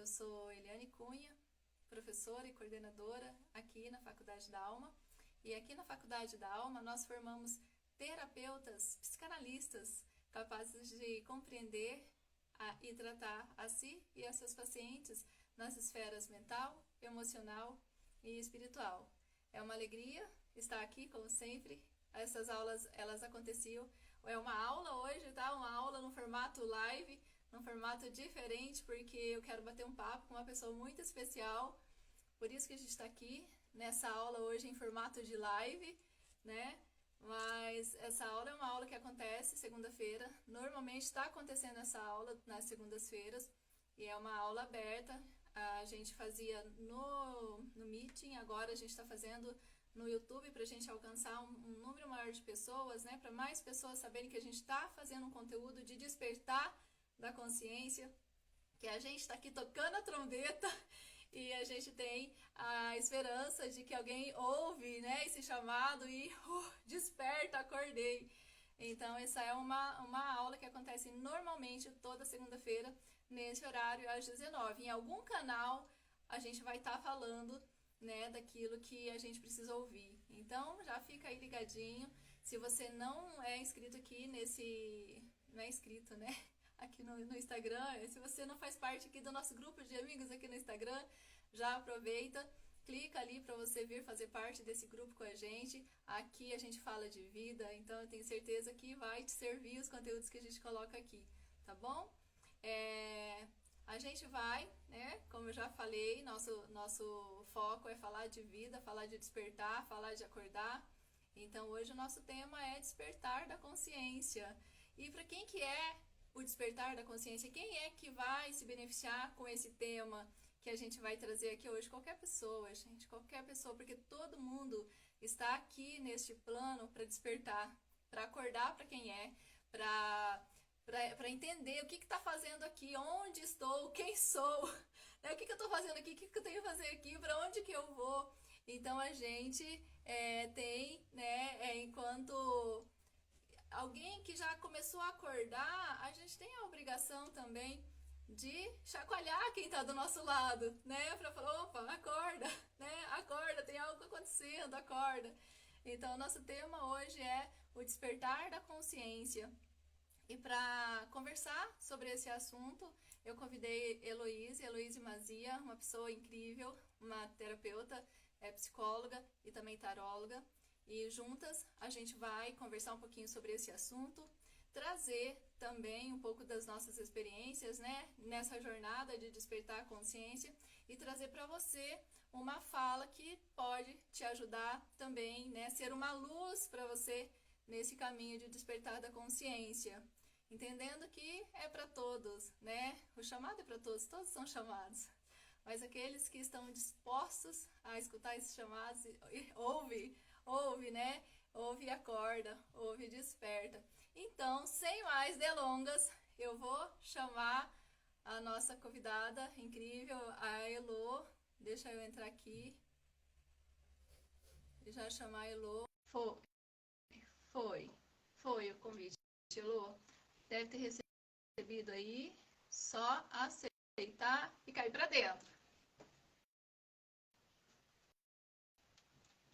Eu sou Eliane Cunha, professora e coordenadora aqui na Faculdade da Alma. E aqui na Faculdade da Alma nós formamos terapeutas, psicanalistas, capazes de compreender e tratar a si e a seus pacientes nas esferas mental, emocional e espiritual. É uma alegria estar aqui, como sempre. Essas aulas, elas aconteciam, é uma aula hoje, tá? Uma aula no formato live, num formato diferente, porque eu quero bater um papo com uma pessoa muito especial. Por isso que a gente está aqui nessa aula hoje em formato de live, né? Mas essa aula é uma aula que acontece segunda-feira. Normalmente está acontecendo essa aula nas segundas-feiras e é uma aula aberta. A gente fazia no Meeting, agora a gente está fazendo no YouTube para a gente alcançar um número maior de pessoas, né? Para mais pessoas saberem que a gente está fazendo um conteúdo de despertar da consciência, que a gente está aqui tocando a trombeta e a gente tem a esperança de que alguém ouve, né, esse chamado e desperta, acordei. Então essa é uma aula que acontece normalmente toda segunda-feira, nesse horário às 19. Em algum canal a gente vai estar falando, né, daquilo que a gente precisa ouvir. Então já fica aí ligadinho. Se você não é inscrito aqui não é inscrito, né? Aqui no Instagram, se você não faz parte aqui do nosso grupo de amigos aqui no Instagram, já aproveita, clica ali para você vir fazer parte desse grupo com a gente. Aqui a gente fala de vida, então eu tenho certeza que vai te servir os conteúdos que a gente coloca aqui, tá bom? A gente vai, né, como eu já falei, nosso foco é falar de vida, falar de despertar, falar de acordar. Então hoje o nosso tema é despertar da consciência. E para quem que é o despertar da consciência? Quem é que vai se beneficiar com esse tema que a gente vai trazer aqui hoje? Qualquer pessoa, gente, qualquer pessoa, porque todo mundo está aqui neste plano para despertar, para acordar para quem é, para entender o que está fazendo aqui, onde estou, quem sou, né? O que eu estou fazendo aqui, o que eu tenho que fazer aqui, para onde que eu vou. Então a gente tem, né, enquanto alguém que já começou a acordar, a gente tem a obrigação também de chacoalhar quem está do nosso lado, né? Para falar, opa, acorda, né? Acorda, tem algo acontecendo, acorda. Então, nosso tema hoje é o despertar da consciência. E para conversar sobre esse assunto, eu convidei Heloíse Mazia, uma pessoa incrível, uma terapeuta, psicóloga e também taróloga. E juntas a gente vai conversar um pouquinho sobre esse assunto, trazer também um pouco das nossas experiências, né, nessa jornada de despertar a consciência e trazer para você uma fala que pode te ajudar também, né, ser uma luz para você nesse caminho de despertar da consciência. Entendendo que é para todos, né? O chamado é para todos, todos são chamados. Mas aqueles que estão dispostos a escutar esses chamados, ouve, né? Ouve e acorda, ouve e desperta. Então, sem mais delongas, eu vou chamar a nossa convidada incrível, a Elo. Deixa eu entrar aqui e já chamar a Elo. Foi o convite, Elo. Deve ter recebido aí, só aceitar e cair para dentro.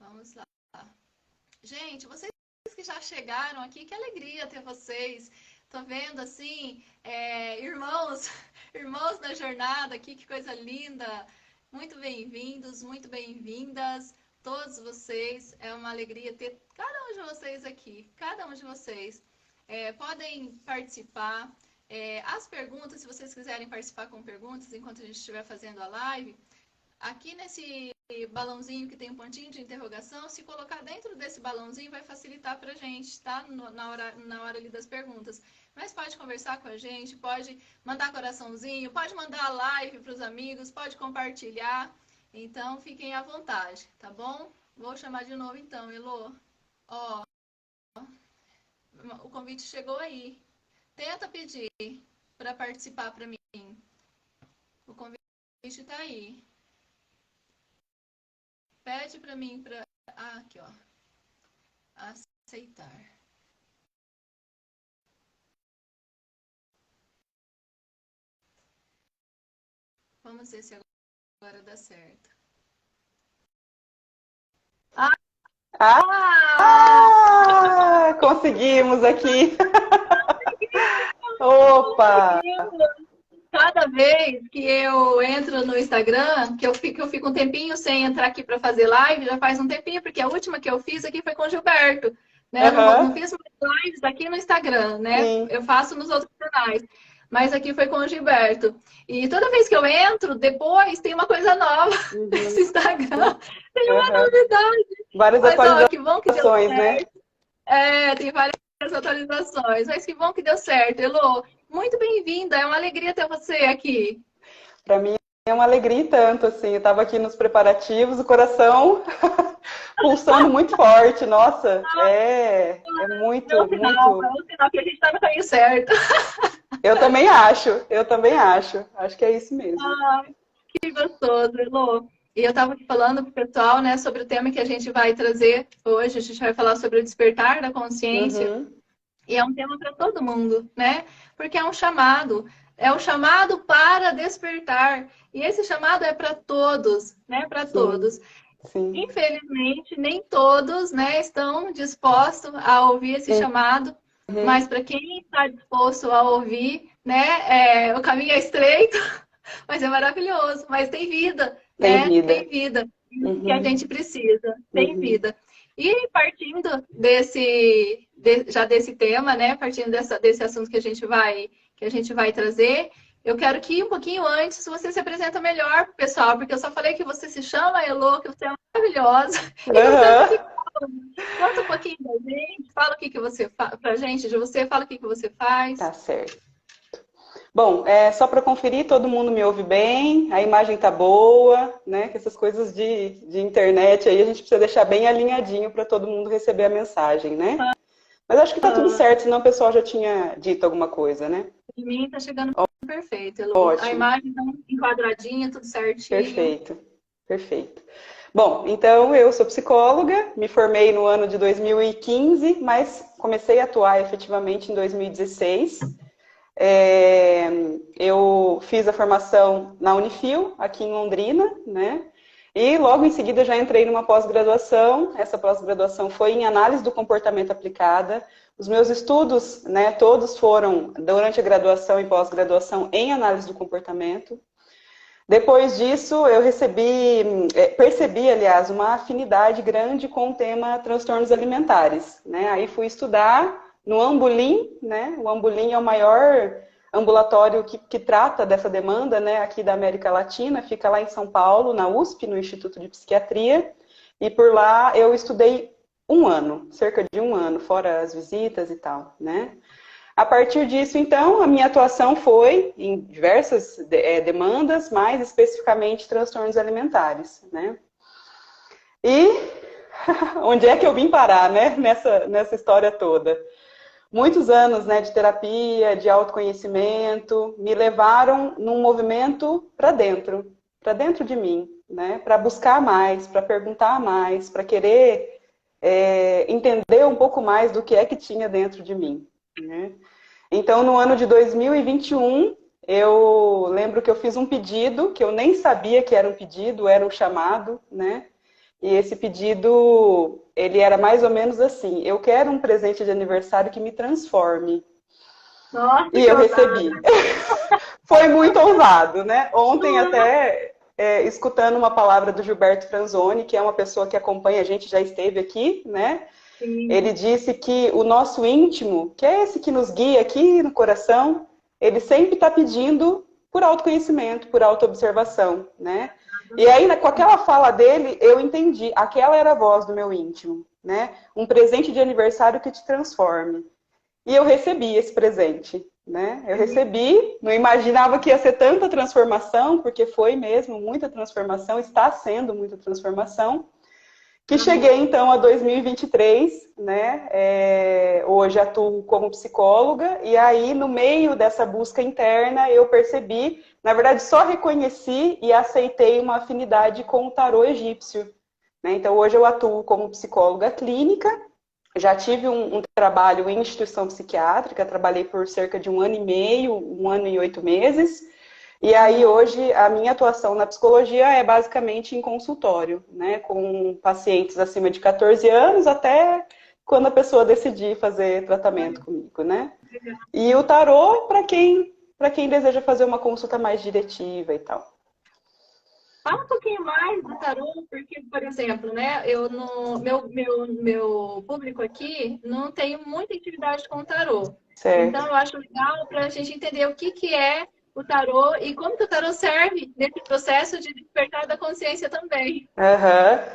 Vamos lá. Gente, vocês que já chegaram aqui, que alegria ter vocês. Tô vendo assim, irmãos, irmãos da jornada aqui, que coisa linda. Muito bem-vindos, muito bem-vindas, todos vocês. É uma alegria ter cada um de vocês aqui, cada um de vocês. Podem participar. As perguntas, se vocês quiserem participar com perguntas enquanto a gente estiver fazendo a live, aqui nesse balãozinho que tem um pontinho de interrogação, se colocar dentro desse balãozinho vai facilitar pra gente, tá? Na hora ali das perguntas. Mas pode conversar com a gente, pode mandar coraçãozinho, pode mandar a live pros amigos, pode compartilhar. Então, fiquem à vontade, tá bom? Vou chamar de novo então, Elô. Ó, o convite chegou aí. Tenta pedir para participar para mim. O convite tá aí. Pede para mim para aqui, ó. Aceitar. Vamos ver se agora dá certo. Conseguimos aqui. Opa! Cada vez que eu entro no Instagram, que eu fico um tempinho sem entrar aqui para fazer live, já faz um tempinho, porque a última que eu fiz aqui foi com o Gilberto, né? Eu não Aham, fiz mais lives aqui no Instagram, né? sim. Eu faço nos outros canais, mas aqui foi com o Gilberto. E toda vez que eu entro, depois tem uma coisa nova Uhum, nesse Instagram, tem uma aham. novidade. Várias Mas ó, que bom que deu atualizações, né? certo. Tem várias atualizações, mas que bom que deu certo, Elô. Muito bem-vinda, é uma alegria ter você aqui. Para mim é uma alegria e tanto, assim. Eu estava aqui nos preparativos, o coração pulsando muito forte. Nossa, é É um muito, sinal, muito. que a gente está no caminho certo. Eu também acho, eu também acho. Acho que é isso mesmo. Que gostoso, Elô. E eu estava falando para o pessoal, né, sobre o tema que a gente vai trazer hoje. A gente vai falar sobre o despertar da consciência. Uhum, E é um tema para todo mundo, né? Porque é um chamado para despertar. E esse chamado é para todos, né? Para sim, todos. sim. Infelizmente, nem todos, né, estão dispostos a ouvir esse chamado, Uhum, mas para quem está disposto a ouvir, né, o caminho é estreito, mas é maravilhoso, mas tem vida, tem né? vida. Tem vida. Isso que a Uhum, gente precisa, tem uhum. vida. E partindo já desse tema, né, partindo desse assunto que a gente vai trazer, eu quero que um pouquinho antes você se apresenta melhor pro pessoal, porque eu só falei que você se chama Elô, que você é maravilhosa e que você é Aham, psicóloga. Conta um pouquinho da gente, fala o que que você faz pra gente, de você, fala o que que você faz. tá certo. Bom, só para conferir, todo mundo me ouve bem, a imagem tá boa, né? Que essas coisas de internet aí a gente precisa deixar bem alinhadinho para todo mundo receber a mensagem, né? Mas acho que tá tudo Ah, certo, senão o pessoal já tinha dito alguma coisa, né? de mim tá chegando perfeito, Elô. A Ótimo, imagem tá enquadradinha, tudo certinho. perfeito, perfeito. Bom, então eu sou psicóloga, me formei no ano de 2015, mas comecei a atuar efetivamente em 2016. É, eu fiz a formação na Unifil, aqui em Londrina, né? E logo em seguida já entrei numa pós-graduação. Essa pós-graduação foi em análise do comportamento aplicada. Os meus estudos, né, todos foram durante a graduação e pós-graduação em análise do comportamento. Depois disso, eu percebi, aliás, uma afinidade grande com o tema transtornos alimentares, né? Aí fui estudar no Ambulim, né? O Ambulim é o maior ambulatório que trata dessa demanda, né? Aqui da América Latina, fica lá em São Paulo, na USP, no Instituto de Psiquiatria, e por lá eu estudei um ano, cerca de um ano, fora as visitas e tal, né? A partir disso, então, a minha atuação foi em diversas demandas, mais especificamente transtornos alimentares, né? E onde é que eu vim parar, né? Nessa história toda. Muitos anos, né, de terapia, de autoconhecimento, me levaram num movimento para dentro de mim, né? Para buscar mais, para perguntar mais, para querer entender um pouco mais do que é que tinha dentro de mim, né? Então, no ano de 2021, eu lembro que eu fiz um pedido, que eu nem sabia que era um pedido, era um chamado, né? E esse pedido, ele era mais ou menos assim: eu quero um presente de aniversário que me transforme. Nossa, E que eu ousada! recebi. Foi muito ousado, né? Ontem até, escutando uma palavra do Gilberto Franzoni, que é uma pessoa que acompanha a gente, já esteve aqui, né? Ele Sim. disse que o nosso íntimo, que é esse que nos guia aqui no coração, ele sempre está pedindo por autoconhecimento, por autoobservação, né? E aí, com aquela fala dele, eu entendi, aquela era a voz do meu íntimo, né? Um presente de aniversário que te transforme. E eu recebi esse presente, né? Eu recebi, não imaginava que ia ser tanta transformação, porque foi mesmo muita transformação, está sendo muita transformação. Que cheguei Amém. então a 2023, né? Hoje atuo como psicóloga, e aí no meio dessa busca interna eu percebi, na verdade só reconheci e aceitei uma afinidade com o tarô egípcio, né? Então hoje eu atuo como psicóloga clínica, já tive um trabalho em instituição psiquiátrica, trabalhei por cerca de um ano e meio, um ano e 8 meses, E aí, hoje, a minha atuação na psicologia é basicamente em consultório, né? Com pacientes acima de 14 anos até quando a pessoa decidir fazer tratamento comigo, né? E o tarô para quem deseja fazer uma consulta mais diretiva e tal. Fala um pouquinho mais do tarô, porque, por exemplo, né, eu no meu público aqui não tem muita intimidade com o tarô. Certo. Então, eu acho legal para a gente entender o que é o tarô e como que o tarô serve nesse processo de despertar da consciência também. Uhum.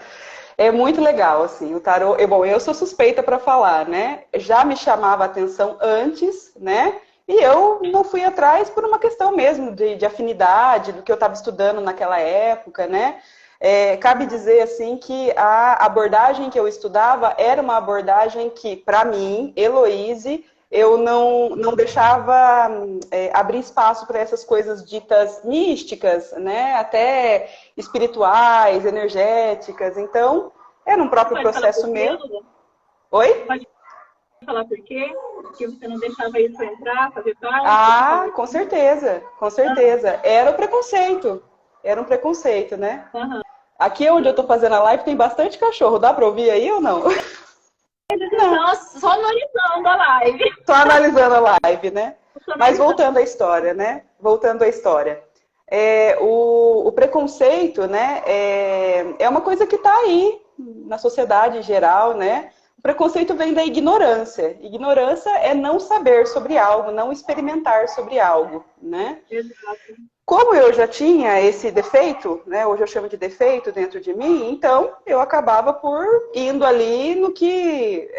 É muito legal, assim, o tarô. Bom, eu sou suspeita para falar, né? Já me chamava a atenção antes, né? E eu não fui atrás por uma questão mesmo de afinidade, do que eu estava estudando naquela época, né? Cabe dizer, assim, que a abordagem que eu estudava era uma abordagem que, para mim, Heloíse, eu não deixava abrir espaço para essas coisas ditas místicas, né? Até espirituais, energéticas. Então, era um próprio processo meu. Oi? Pode falar por quê? Que você não deixava isso entrar, fazer parte? Ah, com certeza, com certeza. Era o preconceito. Era um preconceito, né? Uhum. Aqui onde eu tô fazendo a live tem bastante cachorro. Dá pra ouvir aí ou não? Eles estão só analisando a live. Só analisando a live, né? Mas voltando à história, né? Voltando à história. O preconceito, né? É uma coisa que está aí na sociedade em geral, né? O preconceito vem da ignorância. Ignorância é não saber sobre algo, não experimentar sobre algo, né? Exato. Como eu já tinha esse defeito, né? Hoje eu chamo de defeito dentro de mim, então eu acabava por indo ali no que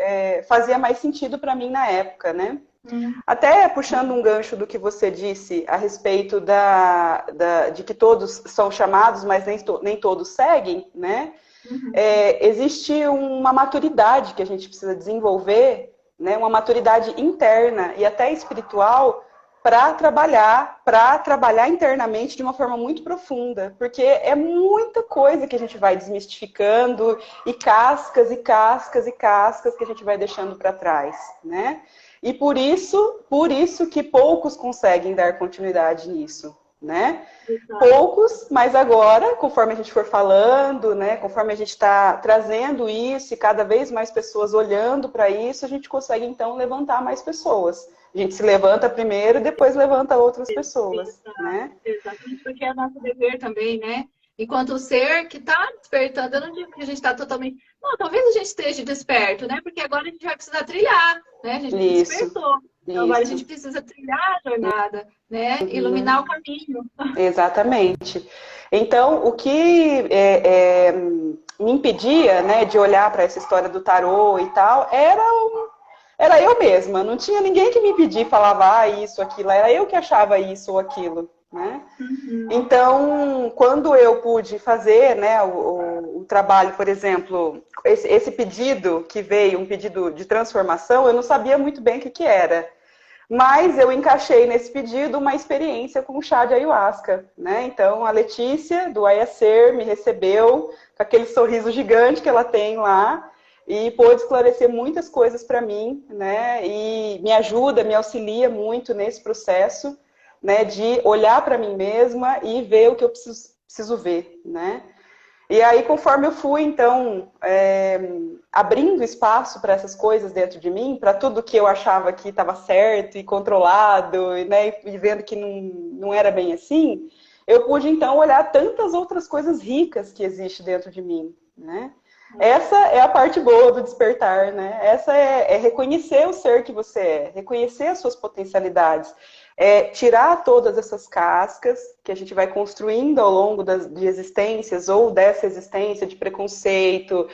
fazia mais sentido para mim na época, né? Até puxando um gancho do que você disse a respeito de que todos são chamados, mas nem todos seguem, né? Existe uma maturidade que a gente precisa desenvolver, né? Uma maturidade interna e até espiritual para trabalhar internamente de uma forma muito profunda, porque é muita coisa que a gente vai desmistificando e cascas e cascas e cascas que a gente vai deixando para trás, né? E por isso que poucos conseguem dar continuidade nisso, né? Poucos, mas agora, conforme a gente for falando, né? Conforme a gente está trazendo isso e cada vez mais pessoas olhando para isso, a gente consegue então levantar mais pessoas. A gente se levanta primeiro e depois levanta outras pessoas, né? Exatamente, porque é nosso dever também, né? Enquanto ser que está despertando, eu não digo que a gente está totalmente... Não, talvez a gente esteja desperto, né? Porque agora a gente vai precisar trilhar, né? A gente despertou. Então agora a gente precisa trilhar a jornada, né? Iluminar o caminho. Exatamente. Então, o que me impedia, né, de olhar para essa história do tarô e tal, era eu mesma. Não tinha ninguém que me impedia, falava isso, aquilo. Era eu que achava isso ou aquilo, né? Então, quando eu pude fazer, né, o trabalho, por exemplo, esse pedido que veio, um pedido de transformação, eu não sabia muito bem o que era. Mas eu encaixei nesse pedido uma experiência com o chá de ayahuasca, né? Então, a Letícia, do Ayacer, me recebeu com aquele sorriso gigante que ela tem lá e pôde esclarecer muitas coisas para mim, né? E me ajuda, me auxilia muito nesse processo, né? De olhar para mim mesma e ver o que eu preciso ver, né? E aí, conforme eu fui, então, abrindo espaço para essas coisas dentro de mim, para tudo que eu achava que estava certo e controlado, né, e vendo que não era bem assim, eu pude, então, olhar tantas outras coisas ricas que existem dentro de mim, né? Essa é a parte boa do despertar, né? Essa é reconhecer o ser que você é, reconhecer as suas potencialidades. Tirar todas essas cascas que a gente vai construindo ao longo de existências ou dessa existência de preconceito,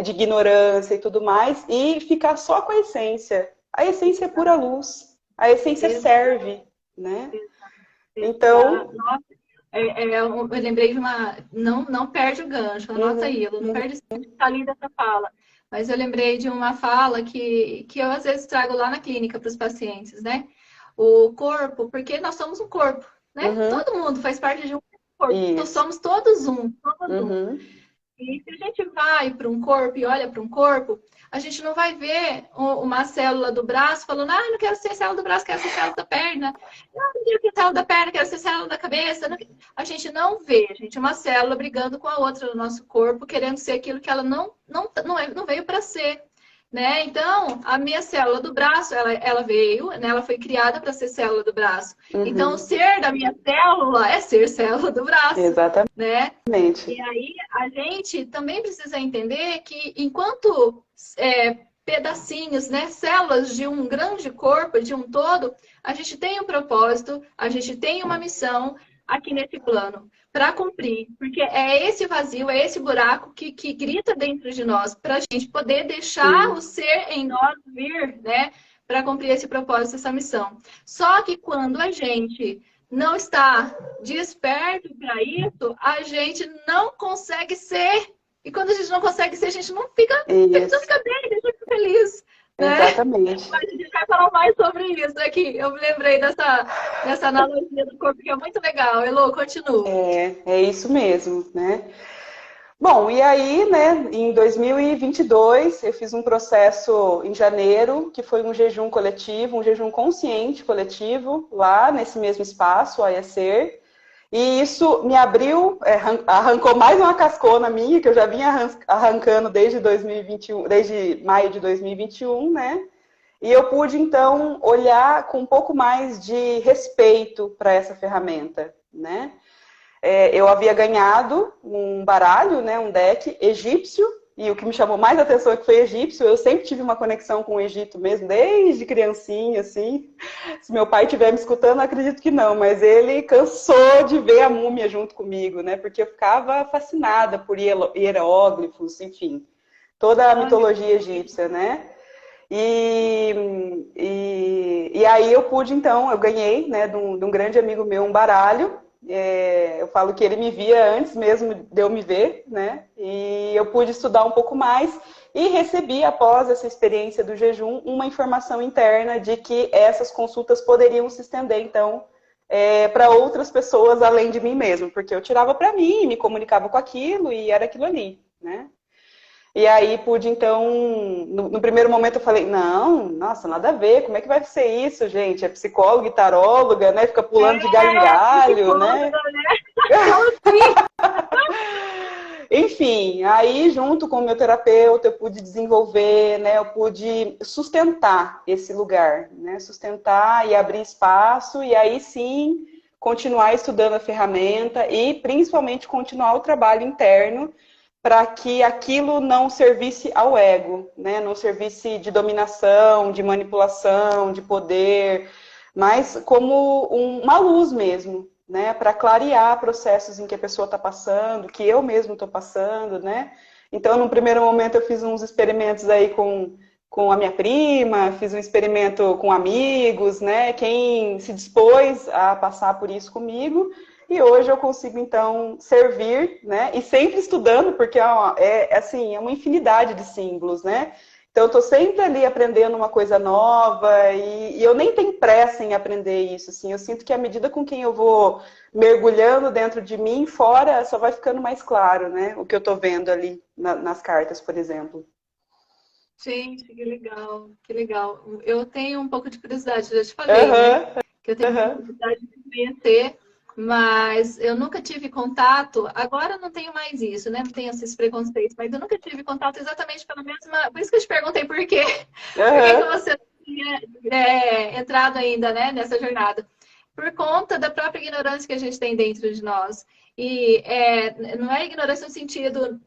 de ignorância e tudo mais, e ficar só com a essência. A essência é pura luz. A essência serve, né? Então... eu lembrei de uma... Não perde o gancho, anota aí, não perde a linha dessa fala. Mas eu lembrei de uma fala que eu às vezes trago lá na clínica para os pacientes, né? O corpo, porque nós somos um corpo, né? Todo mundo faz parte de um corpo. Então, somos todos um. E se a gente vai para um corpo e olha para um corpo, a gente não vai ver uma célula do braço falando, ah, não quero ser célula do braço, quero ser célula da perna. Ah, não quero ser célula da perna, quero ser célula da cabeça. A gente não vê, a gente, uma célula brigando com a outra no nosso corpo, querendo ser aquilo que ela não veio para ser. Né? Então, a minha célula do braço, ela veio, né? Ela foi criada para ser célula do braço. Então, o ser da minha célula é ser célula do braço. Exatamente. Né? E aí, a gente também precisa entender que, enquanto pedacinhos, né? Células de um grande corpo, de um todo, a gente tem um propósito, a gente tem uma missão aqui nesse plano para cumprir, porque é esse vazio, é esse buraco que grita dentro de nós, para a gente poder deixar o ser em nós vir, né, para cumprir esse propósito, essa missão. Só que quando a gente não está desperto para isso, a gente não consegue ser. E quando a gente não consegue ser, a gente não fica bem, a gente fica feliz. Né? Exatamente. Mas a gente vai falar mais sobre isso aqui. Eu me lembrei dessa analogia do corpo, que é muito legal. Elô, continua. É isso mesmo, né? Bom, e aí, né, em 2022, eu fiz um processo em janeiro, que foi um jejum coletivo, um jejum consciente coletivo, lá nesse mesmo espaço, o Ayacer. E isso me abriu, arrancou mais uma cascona minha, que eu já vinha arrancando desde 2021, desde maio de 2021, né? E eu pude, então, olhar com um pouco mais de respeito para essa ferramenta, né? Eu havia ganhado um baralho, né, um deck egípcio, e o que me chamou mais atenção é que foi egípcio. Eu sempre tive uma conexão com o Egito mesmo, desde criancinha, assim. Se meu pai estiver me escutando, acredito que não, mas ele cansou de ver a múmia junto comigo, né? Porque eu ficava fascinada por hieróglifos, enfim, toda a mitologia egípcia, né? E aí eu pude, então, eu ganhei, né, de um grande amigo meu, um baralho. Eu falo que ele me via antes mesmo de eu me ver, né? E eu pude estudar um pouco mais e recebi, após essa experiência do jejum, uma informação interna de que essas consultas poderiam se estender, então, para outras pessoas além de mim mesmo, porque eu tirava para mim, me comunicava com aquilo e era aquilo ali, né? E aí pude, então, no primeiro momento eu falei, não, nossa, nada a ver, como é que vai ser isso, gente? É psicóloga e taróloga, né? Fica pulando de galho em galho, né? Enfim, aí junto com o meu terapeuta eu pude desenvolver, né? Eu pude sustentar esse lugar, né? Sustentar e abrir espaço, e aí sim continuar estudando a ferramenta e principalmente continuar o trabalho interno, para que aquilo não servisse ao ego, né? Não servisse de dominação, de manipulação, de poder, mas como uma luz mesmo, né? Para clarear processos em que a pessoa está passando, que eu mesmo estou passando, né? Então, no primeiro momento, eu fiz uns experimentos aí com a minha prima, fiz um experimento com amigos, né? Quem se dispôs a passar por isso comigo. E hoje eu consigo, então, servir, né? E sempre estudando, porque assim, é uma infinidade de símbolos, né? Então, eu estou sempre ali aprendendo uma coisa nova e eu nem tenho pressa em aprender isso, assim. Eu sinto que à medida com quem eu vou mergulhando dentro de mim, fora, só vai ficando mais claro, né? O que eu estou vendo ali nas cartas, por exemplo. Gente, que legal, que legal. Eu tenho um pouco de curiosidade, já te falei, né? Que eu tenho curiosidade de conhecer. Mas eu nunca tive contato, agora não tenho mais isso, né? Não tenho esses preconceitos, mas eu nunca tive contato exatamente pela mesma. Por isso que eu te perguntei por quê. Por que você não tinha entrado ainda, né, nessa jornada? Por conta da própria ignorância que a gente tem dentro de nós. E não é ignorância no sentido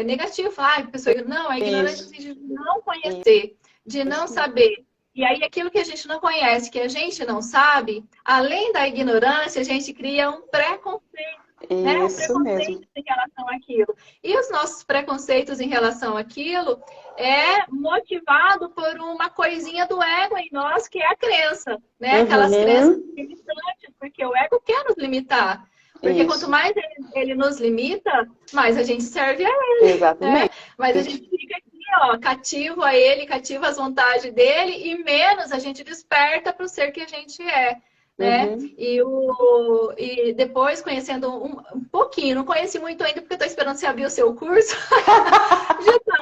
negativo, falar, pessoa. Não, é ignorância no sentido de não conhecer, de não saber. E aí, aquilo que a gente não conhece, que a gente não sabe, além da ignorância, a gente cria um preconceito. Né? Um preconceito em relação àquilo. E os nossos preconceitos em relação àquilo é motivado por uma coisinha do ego em nós, que é a crença. Né? Aquelas crenças limitantes, porque o ego quer nos limitar. Porque quanto mais ele nos limita, mais a gente serve a ele. Exatamente. Né? Mas a gente fica aqui, ó, cativo a ele, cativo às vontades dele, e menos a gente desperta para o ser que a gente é. né? Uhum. E depois, conhecendo um pouquinho, não conheci muito ainda, porque eu estou esperando você abrir o seu curso. Já tá,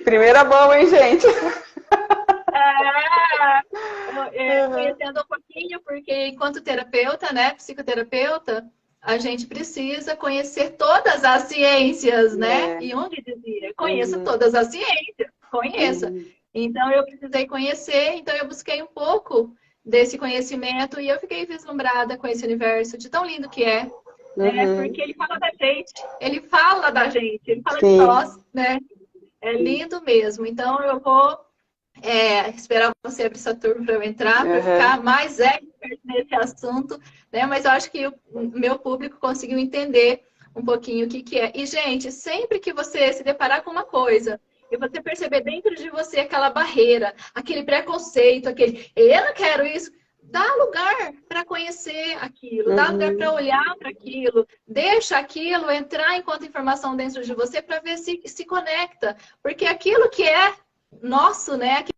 Primeira mão, hein, gente? Uhum. conhecendo um pouquinho, porque enquanto terapeuta, né, psicoterapeuta, a gente precisa conhecer todas as ciências, né? É. E onde dizia, conheça Uhum. todas as ciências, conheça. Uhum. Então eu precisei conhecer, então eu busquei um pouco desse conhecimento e eu fiquei vislumbrada com esse universo de tão lindo que é, né? Porque Uhum. ele fala de Sim. nós, né? É Sim. lindo mesmo. Então eu vou esperar você abrir essa turma para eu entrar, para eu Uhum. ficar mais expert nesse assunto, né? Mas eu acho que o meu público conseguiu entender um pouquinho o que que é. E, gente, sempre que você se deparar com uma coisa e você perceber dentro de você aquela barreira, aquele preconceito, aquele eu não quero isso, dá lugar para conhecer aquilo, dá lugar para Uhum. olhar para aquilo, deixa aquilo entrar enquanto informação dentro de você para ver se conecta. Porque aquilo que é nosso, né? Aquilo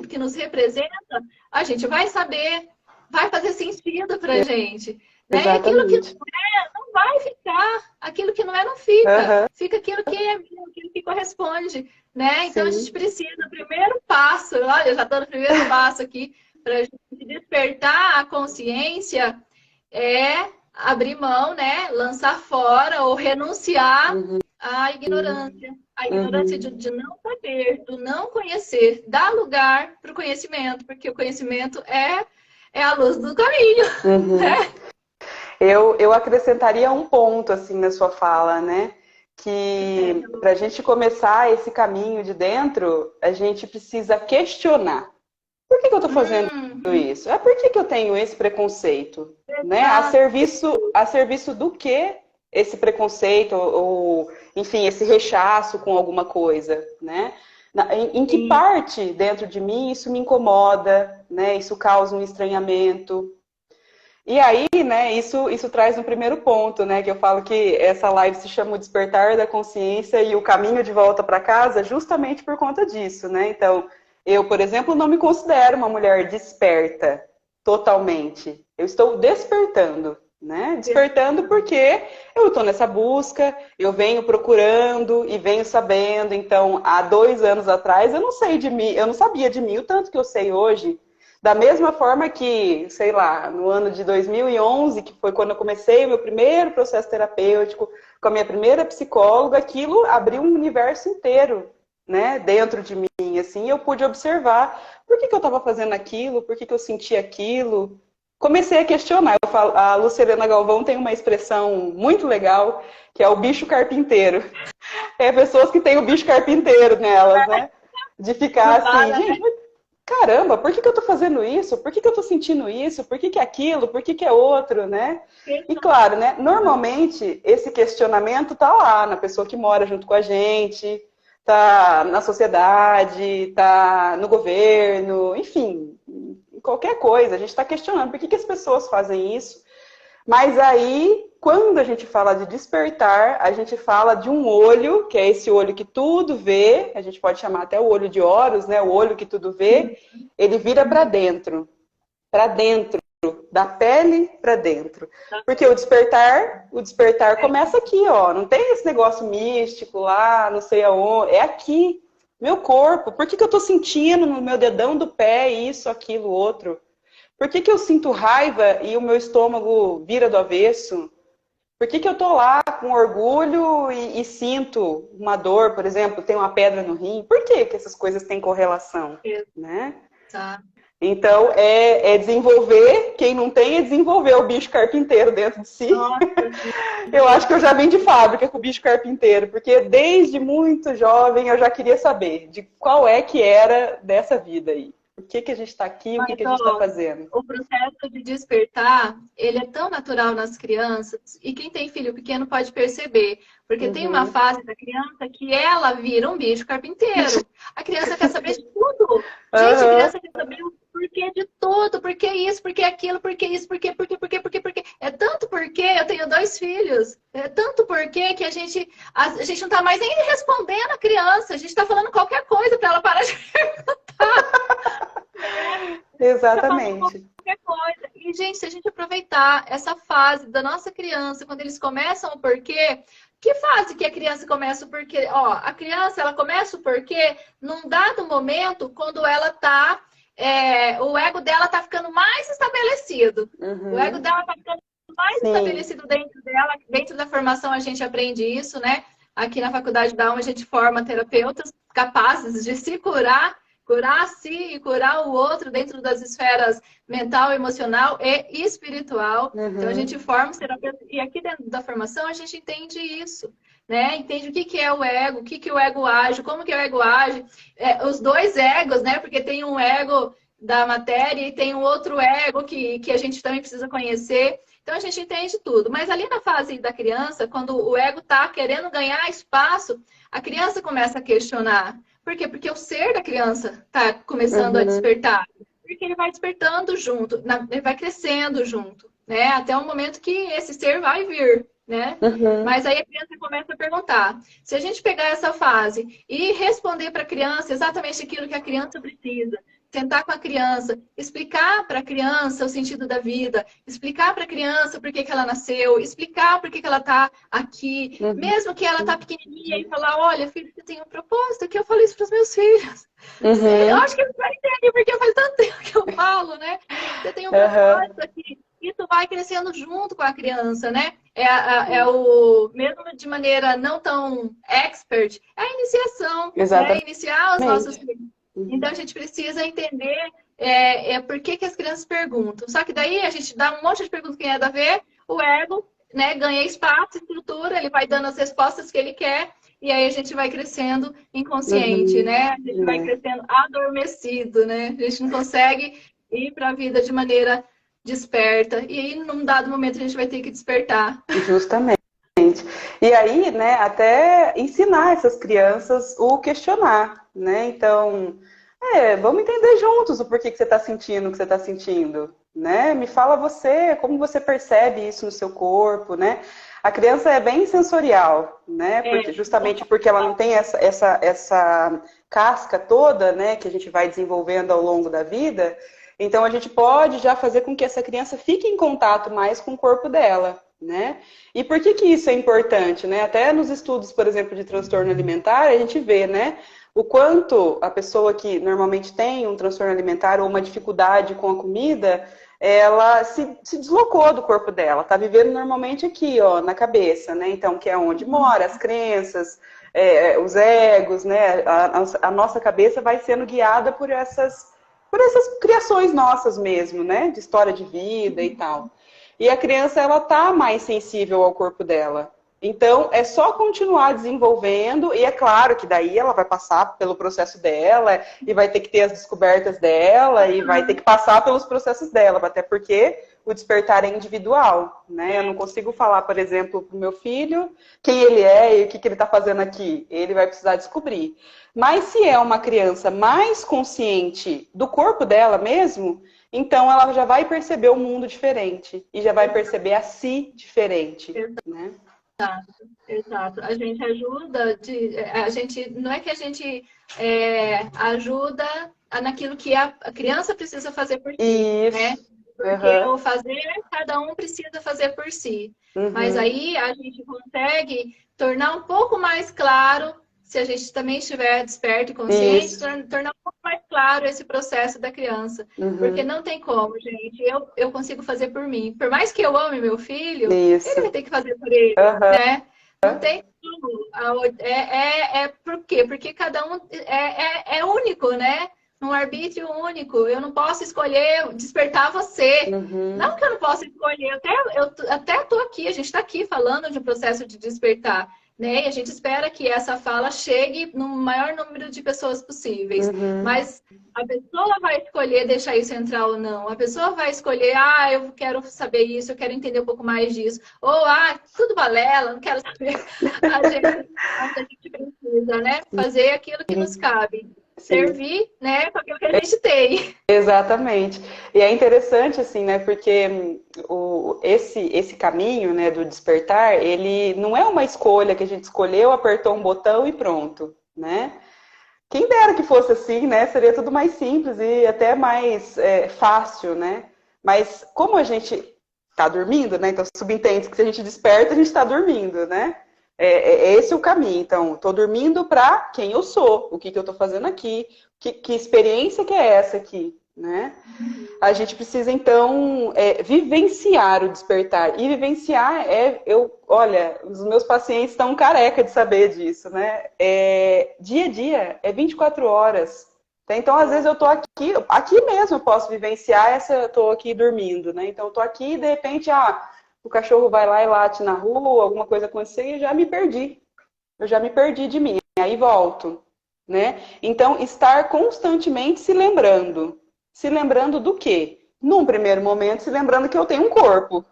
É, que nos representa, a gente vai saber, vai fazer sentido pra gente. Né? E aquilo que exatamente. não vai ficar, aquilo que não é, não fica. Uhum. Fica aquilo que é, aquilo que corresponde. Né? Então a gente Sim. precisa, o primeiro passo, olha, eu já estou no primeiro passo aqui, para a gente despertar a consciência, é abrir mão, né? Lançar fora ou renunciar Uhum. à ignorância. A ignorância Uhum. de não saber, do não conhecer, dá lugar para o conhecimento, porque o conhecimento é a luz do caminho, Uhum. né? Eu acrescentaria um ponto assim na sua fala, né? Que para a gente começar esse caminho de dentro, a gente precisa questionar. Por que que eu estou fazendo Uhum, isso? É por que que eu tenho esse preconceito? Né? exato. A serviço do que esse preconceito, ou, enfim, esse rechaço com alguma coisa, né? Em que Sim, parte dentro de mim isso me incomoda, né? Isso causa um estranhamento. E aí, né, isso traz um primeiro ponto, né, que eu falo que essa live se chama o Despertar da Consciência e o caminho de volta para casa justamente por conta disso, né? Então, eu, por exemplo, não me considero uma mulher desperta totalmente. Eu estou despertando, né? Despertando porque eu estou nessa busca, eu venho procurando e venho sabendo. Então, há 2 anos atrás, eu não sei de mim, eu não sabia de mim o tanto que eu sei hoje. Da mesma forma que, sei lá, no ano de 2011, que foi quando eu comecei o meu primeiro processo terapêutico, com a minha primeira psicóloga, aquilo abriu um universo inteiro, né, dentro de mim, assim, eu pude observar por que que eu estava fazendo aquilo, por que que eu sentia aquilo. Comecei a questionar. Eu falo, a Lucilena Galvão tem uma expressão muito legal, que é o bicho carpinteiro. É pessoas que têm o bicho carpinteiro nelas, né? De ficar não assim, para, né? gente, caramba, por que que eu tô fazendo isso? Por que que eu tô sentindo isso? Por que que é aquilo? Por que que é outro, né? E claro, né? Normalmente esse questionamento tá lá na pessoa que mora junto com a gente, tá na sociedade, tá no governo, enfim, em qualquer coisa. A gente está questionando por que que as pessoas fazem isso. Mas aí, quando a gente fala de despertar, a gente fala de um olho, que é esse olho que tudo vê, a gente pode chamar até o olho de Horus, né? O olho que tudo vê, ele vira para dentro, da pele para dentro. Porque o despertar começa aqui, ó. Não tem esse negócio místico lá, não sei aonde, é aqui, meu corpo. Por que que eu tô sentindo no meu dedão do pé isso, aquilo, outro? Por que que eu sinto raiva e o meu estômago vira do avesso? Por que que eu tô lá com orgulho e sinto uma dor, por exemplo, tem uma pedra no rim? Por que que essas coisas têm correlação, né? Exato. Então, é desenvolver, quem não tem, é desenvolver o bicho carpinteiro dentro de si. Nossa, Eu acho que eu já vim de fábrica com o bicho carpinteiro, porque desde muito jovem eu já queria saber de qual é que era dessa vida aí. Por que que a gente está aqui, o que mas, que a gente está ó, fazendo? o processo de despertar, ele é tão natural nas crianças, e quem tem filho pequeno pode perceber, porque tem uma Uhum. fase da criança que ela vira um bicho carpinteiro. A criança quer saber de tudo. Gente, a Aham. criança quer saber o porquê de tudo, porquê isso, porquê aquilo, porquê isso, porquê. É tanto porquê, eu tenho 2 filhos, é tanto porquê que a gente não tá mais nem respondendo a criança, a gente tá falando qualquer coisa para ela parar de perguntar. Exatamente. Qualquer coisa. E, gente, se a gente aproveitar essa fase da nossa criança, quando eles começam o porquê, que fase que a criança começa o porquê? Ó, a criança, ela começa o porquê num dado momento, quando ela tá, o ego dela tá ficando mais estabelecido. O ego Uhum. dela tá ficando mais Sim. estabelecido dentro dela. Dentro da formação a gente aprende isso, né? Aqui na Faculdade da Alma a gente forma terapeutas capazes de se curar, curar a si e curar o outro dentro das esferas mental, emocional e espiritual. Então a Uhum. gente forma os terapeutas e aqui dentro da formação a gente entende isso, né? Entende o que que é o ego, o que que o ego age, como que o ego age, os dois egos, né? Porque tem um ego da matéria e tem um outro ego que a gente também precisa conhecer. Então a gente entende tudo. Mas ali na fase da criança, quando o ego está querendo ganhar espaço, a criança começa a questionar. Por quê? Porque o ser da criança está começando a Uhum. despertar. Porque ele vai despertando junto, ele vai crescendo junto, né? Até o momento que esse ser vai vir, né? Uhum. Mas aí a criança começa a perguntar. Se a gente pegar essa fase e responder para a criança exatamente aquilo que a criança precisa, sentar com a criança, explicar para a criança o sentido da vida, explicar para a criança por que que ela nasceu, explicar por que que ela está aqui, Uhum. mesmo que ela está pequenininha e falar, olha, filho, você tem um propósito, que eu falo isso para os meus filhos. Eu Uhum. acho que eles vai entender porque faz tanto tempo que eu falo, né? Você tem um Uhum. propósito aqui. Isso vai crescendo junto com a criança, né? É o mesmo de maneira não tão expert, é a iniciação, né? Exatamente. Iniciar os nossos filhos. Então Uhum. a gente precisa entender por que que as crianças perguntam. Só que daí a gente dá um monte de perguntas que tem nada a ver, o ego, né, ganha espaço, estrutura, ele vai dando as respostas que ele quer, e aí a gente vai crescendo inconsciente, Uhum. né? A gente vai É. crescendo adormecido, né? A gente não consegue ir para a vida de maneira desperta. E aí, num dado momento, a gente vai ter que despertar. Justamente. E aí, né, até ensinar essas crianças o questionar, né? Então, vamos entender juntos o porquê que você está sentindo o que você está sentindo, né? Me fala você, como você percebe isso no seu corpo, né? A criança é bem sensorial, né? Porque, É, justamente porque ela não tem essa casca toda, né, que a gente vai desenvolvendo ao longo da vida. Então, a gente pode já fazer com que essa criança fique em contato mais com o corpo dela, né? E por que que isso é importante, né? Até nos estudos, por exemplo, de transtorno alimentar, a gente vê, né? O quanto a pessoa que normalmente tem um transtorno alimentar ou uma dificuldade com a comida, ela se deslocou do corpo dela, tá vivendo normalmente aqui, ó, na cabeça, né? Então, que é onde mora as crenças, os egos, né? A nossa cabeça vai sendo guiada por essas criações nossas mesmo, né? De história de vida e tal. E a criança, ela tá mais sensível ao corpo dela. Então, é só continuar desenvolvendo, e é claro que daí ela vai passar pelo processo dela, e vai ter que ter as descobertas dela, e vai ter que passar pelos processos dela, até porque o despertar é individual, né? Eu não consigo falar, por exemplo, para o meu filho quem ele é e o que, que ele está fazendo aqui. Ele vai precisar descobrir. Mas se é uma criança mais consciente do corpo dela mesmo, então ela já vai perceber o mundo diferente, e já vai perceber a si diferente, né? exato. A gente ajuda a gente não é que a gente ajuda naquilo que a criança precisa fazer por si, né? Isso. Porque Uhum. o fazer, cada um precisa fazer por si. Mas Uhum. aí a gente consegue tornar um pouco mais claro, se a gente também estiver desperto e consciente, Isso. tornar um pouco mais claro esse processo da criança. Porque Uhum. não tem como, gente. Eu consigo fazer por mim. Por mais que eu ame meu filho, ele Isso. vai ter que fazer por ele, Uhum. né? Não tem como. Por quê? Porque cada um é único, né? Um arbítrio único. Eu não posso escolher despertar você. Não Uhum. que eu não possa escolher, eu até estou aqui, a gente está aqui falando de um processo de despertar, né? E a gente espera que essa fala chegue no maior número de pessoas possíveis. Uhum. Mas a pessoa vai escolher deixar isso entrar ou não. A pessoa vai escolher, eu quero saber isso, eu quero entender um pouco mais disso. Ou, tudo balela, não quero saber. A gente precisa, né? Fazer aquilo que nos cabe. Sim. Servir, né, com aquilo que a gente tem. Exatamente. E é interessante, assim, né, porque esse caminho, né, do despertar, ele não é uma escolha que a gente escolheu, apertou um botão e pronto, né? Quem dera que fosse assim, né? Seria tudo mais simples e até mais fácil, né? Mas como a gente está dormindo, né? Então subentende que se a gente desperta, a gente está dormindo, né? É esse o caminho. Então, estou dormindo para quem eu sou, o que eu estou fazendo aqui, que experiência que é essa aqui, né? A gente precisa, então, vivenciar o despertar. E vivenciar olha, os meus pacientes estão careca de saber disso, né? Dia a dia, 24 horas. Tá? Então, às vezes eu tô aqui mesmo eu posso vivenciar eu tô aqui dormindo, né? Então, eu tô aqui e, de repente, o cachorro vai lá e late na rua, alguma coisa acontecer e eu já me perdi. Eu já me perdi de mim. Aí volto, né? Então, estar constantemente se lembrando. Se lembrando do quê? Num primeiro momento, se lembrando que eu tenho um corpo.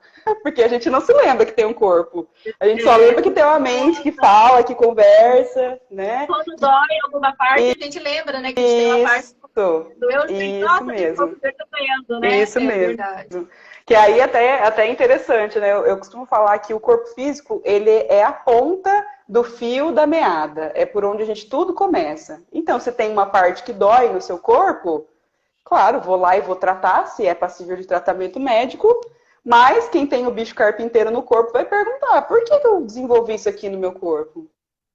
Porque a gente não se lembra que tem um corpo. A gente só lembra que tem uma mente que fala, que conversa, né? Quando dói alguma parte, a gente lembra, né? Que a gente tem uma parte que doeu, isso mesmo. Doendo, né? Isso mesmo. Verdade. Que aí até é interessante, né? Eu costumo falar que o corpo físico, ele é a ponta do fio da meada. É por onde a gente tudo começa. Então, se tem uma parte que dói no seu corpo, claro, vou lá e vou tratar, se é passível de tratamento médico, mas quem tem o bicho carpinteiro no corpo vai perguntar, por que eu desenvolvi isso aqui no meu corpo?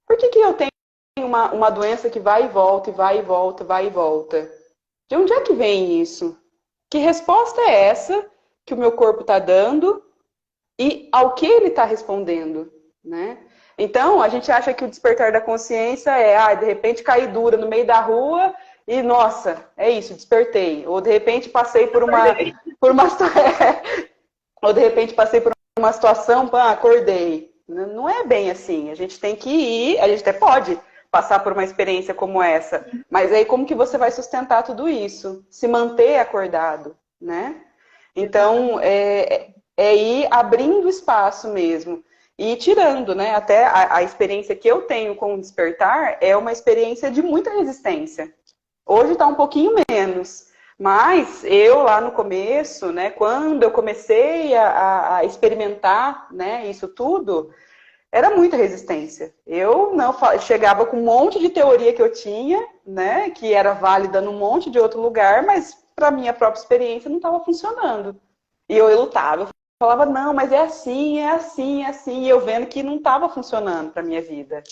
Por que eu tenho uma doença que vai e volta, e vai e volta, vai e volta? De onde é que vem isso? Que resposta é essa que o meu corpo está dando e ao que ele está respondendo, né? Então, a gente acha que o despertar da consciência de repente cair dura no meio da rua e, nossa, é isso, despertei. Ou, de repente, passei por uma ou, de repente, passei por uma situação, acordei. Não é bem assim. A gente tem que ir, a gente até pode passar por uma experiência como essa, mas aí como que você vai sustentar tudo isso? Se manter acordado, né? Então, ir abrindo espaço mesmo. E tirando, né? Até a experiência que eu tenho com o despertar é uma experiência de muita resistência. Hoje está um pouquinho menos. Mas eu lá no começo, né, quando eu comecei a experimentar, né, isso tudo, era muita resistência. Eu não chegava com um monte de teoria que eu tinha, né, que era válida num monte de outro lugar, mas para minha própria experiência não estava funcionando. E eu lutava, eu falava, não, mas é assim, é assim, é assim, e eu vendo que não estava funcionando para minha vida.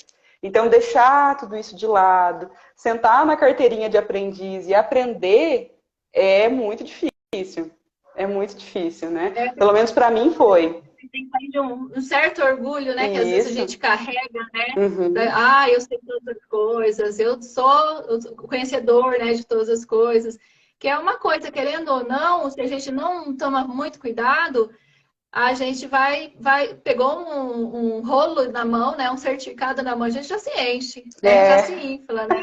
Então, deixar tudo isso de lado, sentar na carteirinha de aprendiz e aprender é muito difícil. É muito difícil, né? Pelo menos para mim foi. Tem que sair de um certo orgulho, né? Que às vezes a gente carrega, né? Uhum. Eu sei todas as coisas, eu sou o conhecedor, né, de todas as coisas. Que é uma coisa, querendo ou não, se a gente não toma muito cuidado, a gente pegou um rolo na mão, né? Um certificado na mão, a gente já se enche, né? Já se infla, né?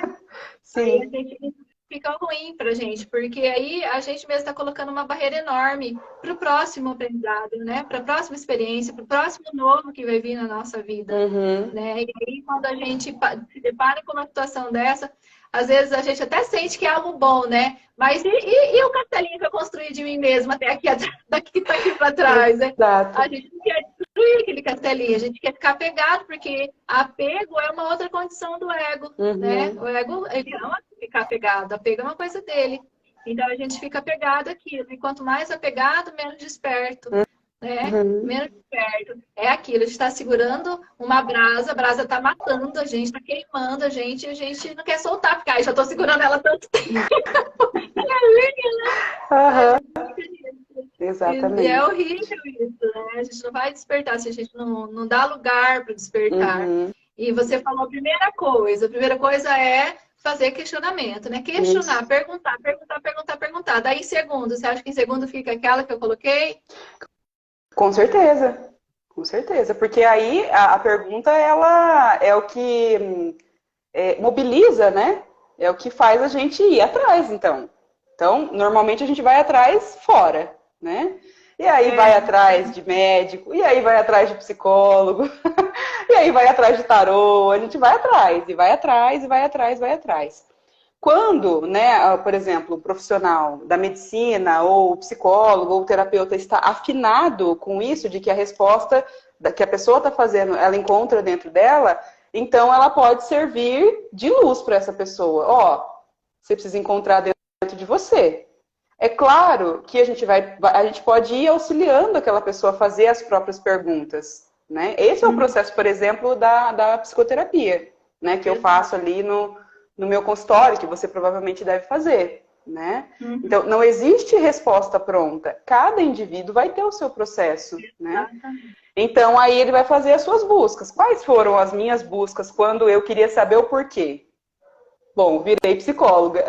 Sim. Aí a gente fica ruim pra gente, porque aí a gente mesmo está colocando uma barreira enorme para o próximo aprendizado, né? Para a próxima experiência, para o próximo novo que vai vir na nossa vida, né? E aí quando a gente se depara com uma situação dessa, às vezes a gente até sente que é algo bom, né? Mas e o castelinho que eu construí de mim mesma até aqui, daqui para trás, né? Exato. A gente não quer destruir aquele castelinho, a gente quer ficar apegado, porque apego é uma outra condição do ego, né? O ego, ele ama ficar apegado, apego é uma coisa dele. Então a gente fica apegado àquilo, e quanto mais apegado, menos desperto. Né? Menos perto. É aquilo, a gente está segurando uma brasa, a brasa está matando a gente, está queimando a gente não quer soltar, porque já estou segurando ela tanto tempo. Exatamente. E é horrível isso, né? A gente não vai despertar se a gente não dá lugar para despertar. E você falou a primeira coisa é fazer questionamento, né? Questionar, isso. perguntar. Daí segundo, você acha que em segundo fica aquela que eu coloquei? Com certeza, porque aí a pergunta ela é o que mobiliza, né? É o que faz a gente ir atrás, então. Então, normalmente a gente vai atrás fora, né? E aí vai atrás de médico, e aí vai atrás de psicólogo, e aí vai atrás de tarô, a gente vai atrás, e vai atrás, e vai atrás, vai atrás. Quando, né, por exemplo, o profissional da medicina, ou o psicólogo, ou o terapeuta está afinado com isso, de que a resposta que a pessoa está fazendo, ela encontra dentro dela, então ela pode servir de luz para essa pessoa. Ó, você precisa encontrar dentro de você. É claro que a gente pode ir auxiliando aquela pessoa a fazer as próprias perguntas, né? Esse é o processo, por exemplo, da psicoterapia, né? Que eu faço ali no meu consultório, que você provavelmente deve fazer, né? Então, não existe resposta pronta. Cada indivíduo vai ter o seu processo, né? Então, aí ele vai fazer as suas buscas. Quais foram as minhas buscas quando eu queria saber o porquê? Bom, virei psicóloga.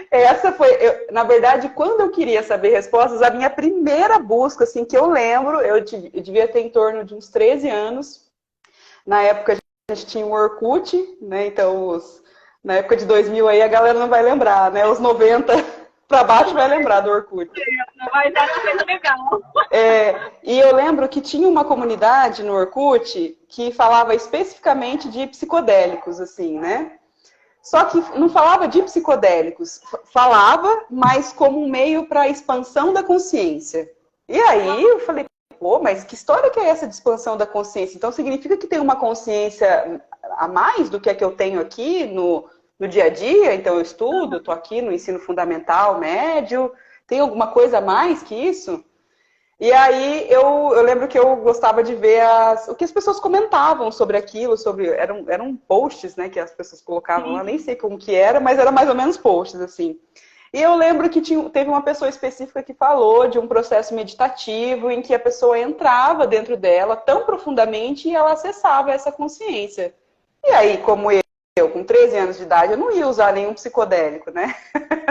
Essa foi, na verdade, quando eu queria saber respostas, a minha primeira busca, assim, que eu lembro, eu devia ter em torno de uns 13 anos. Na época a gente tinha o Orkut, né? Então, na época de 2000 aí a galera não vai lembrar, né? Os 90 para baixo vai lembrar do Orkut. Mas era uma coisa legal. E eu lembro que tinha uma comunidade no Orkut que falava especificamente de psicodélicos, assim, né? Só que não falava de psicodélicos, falava, mas como um meio para a expansão da consciência. E aí eu falei, pô, mas que história que é essa de expansão da consciência? Então significa que tem uma consciência a mais do que a que eu tenho aqui no dia a dia? Então eu estudo, estou aqui no ensino fundamental, médio, tem alguma coisa a mais que isso? E aí eu lembro que eu gostava de ver o que as pessoas comentavam sobre aquilo, eram posts, né, que as pessoas colocavam lá, nem sei como que era, mas era mais ou menos posts, assim. E eu lembro que teve uma pessoa específica que falou de um processo meditativo em que a pessoa entrava dentro dela tão profundamente e ela acessava essa consciência. E aí, como eu, com 13 anos de idade, eu não ia usar nenhum psicodélico, né?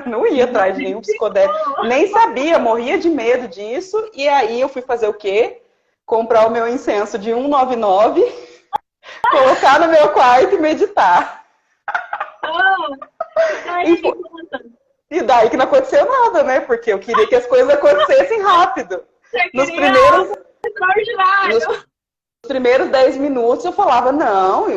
Não ia atrás de nenhum psicodélico. Nem sabia, morria de medo disso. E aí eu fui fazer o quê? Comprar o meu incenso de 199, colocar no meu quarto e meditar. E daí que não aconteceu nada, né? Porque eu queria que as coisas acontecessem rápido. Nos primeiros 10 minutos eu falava, não,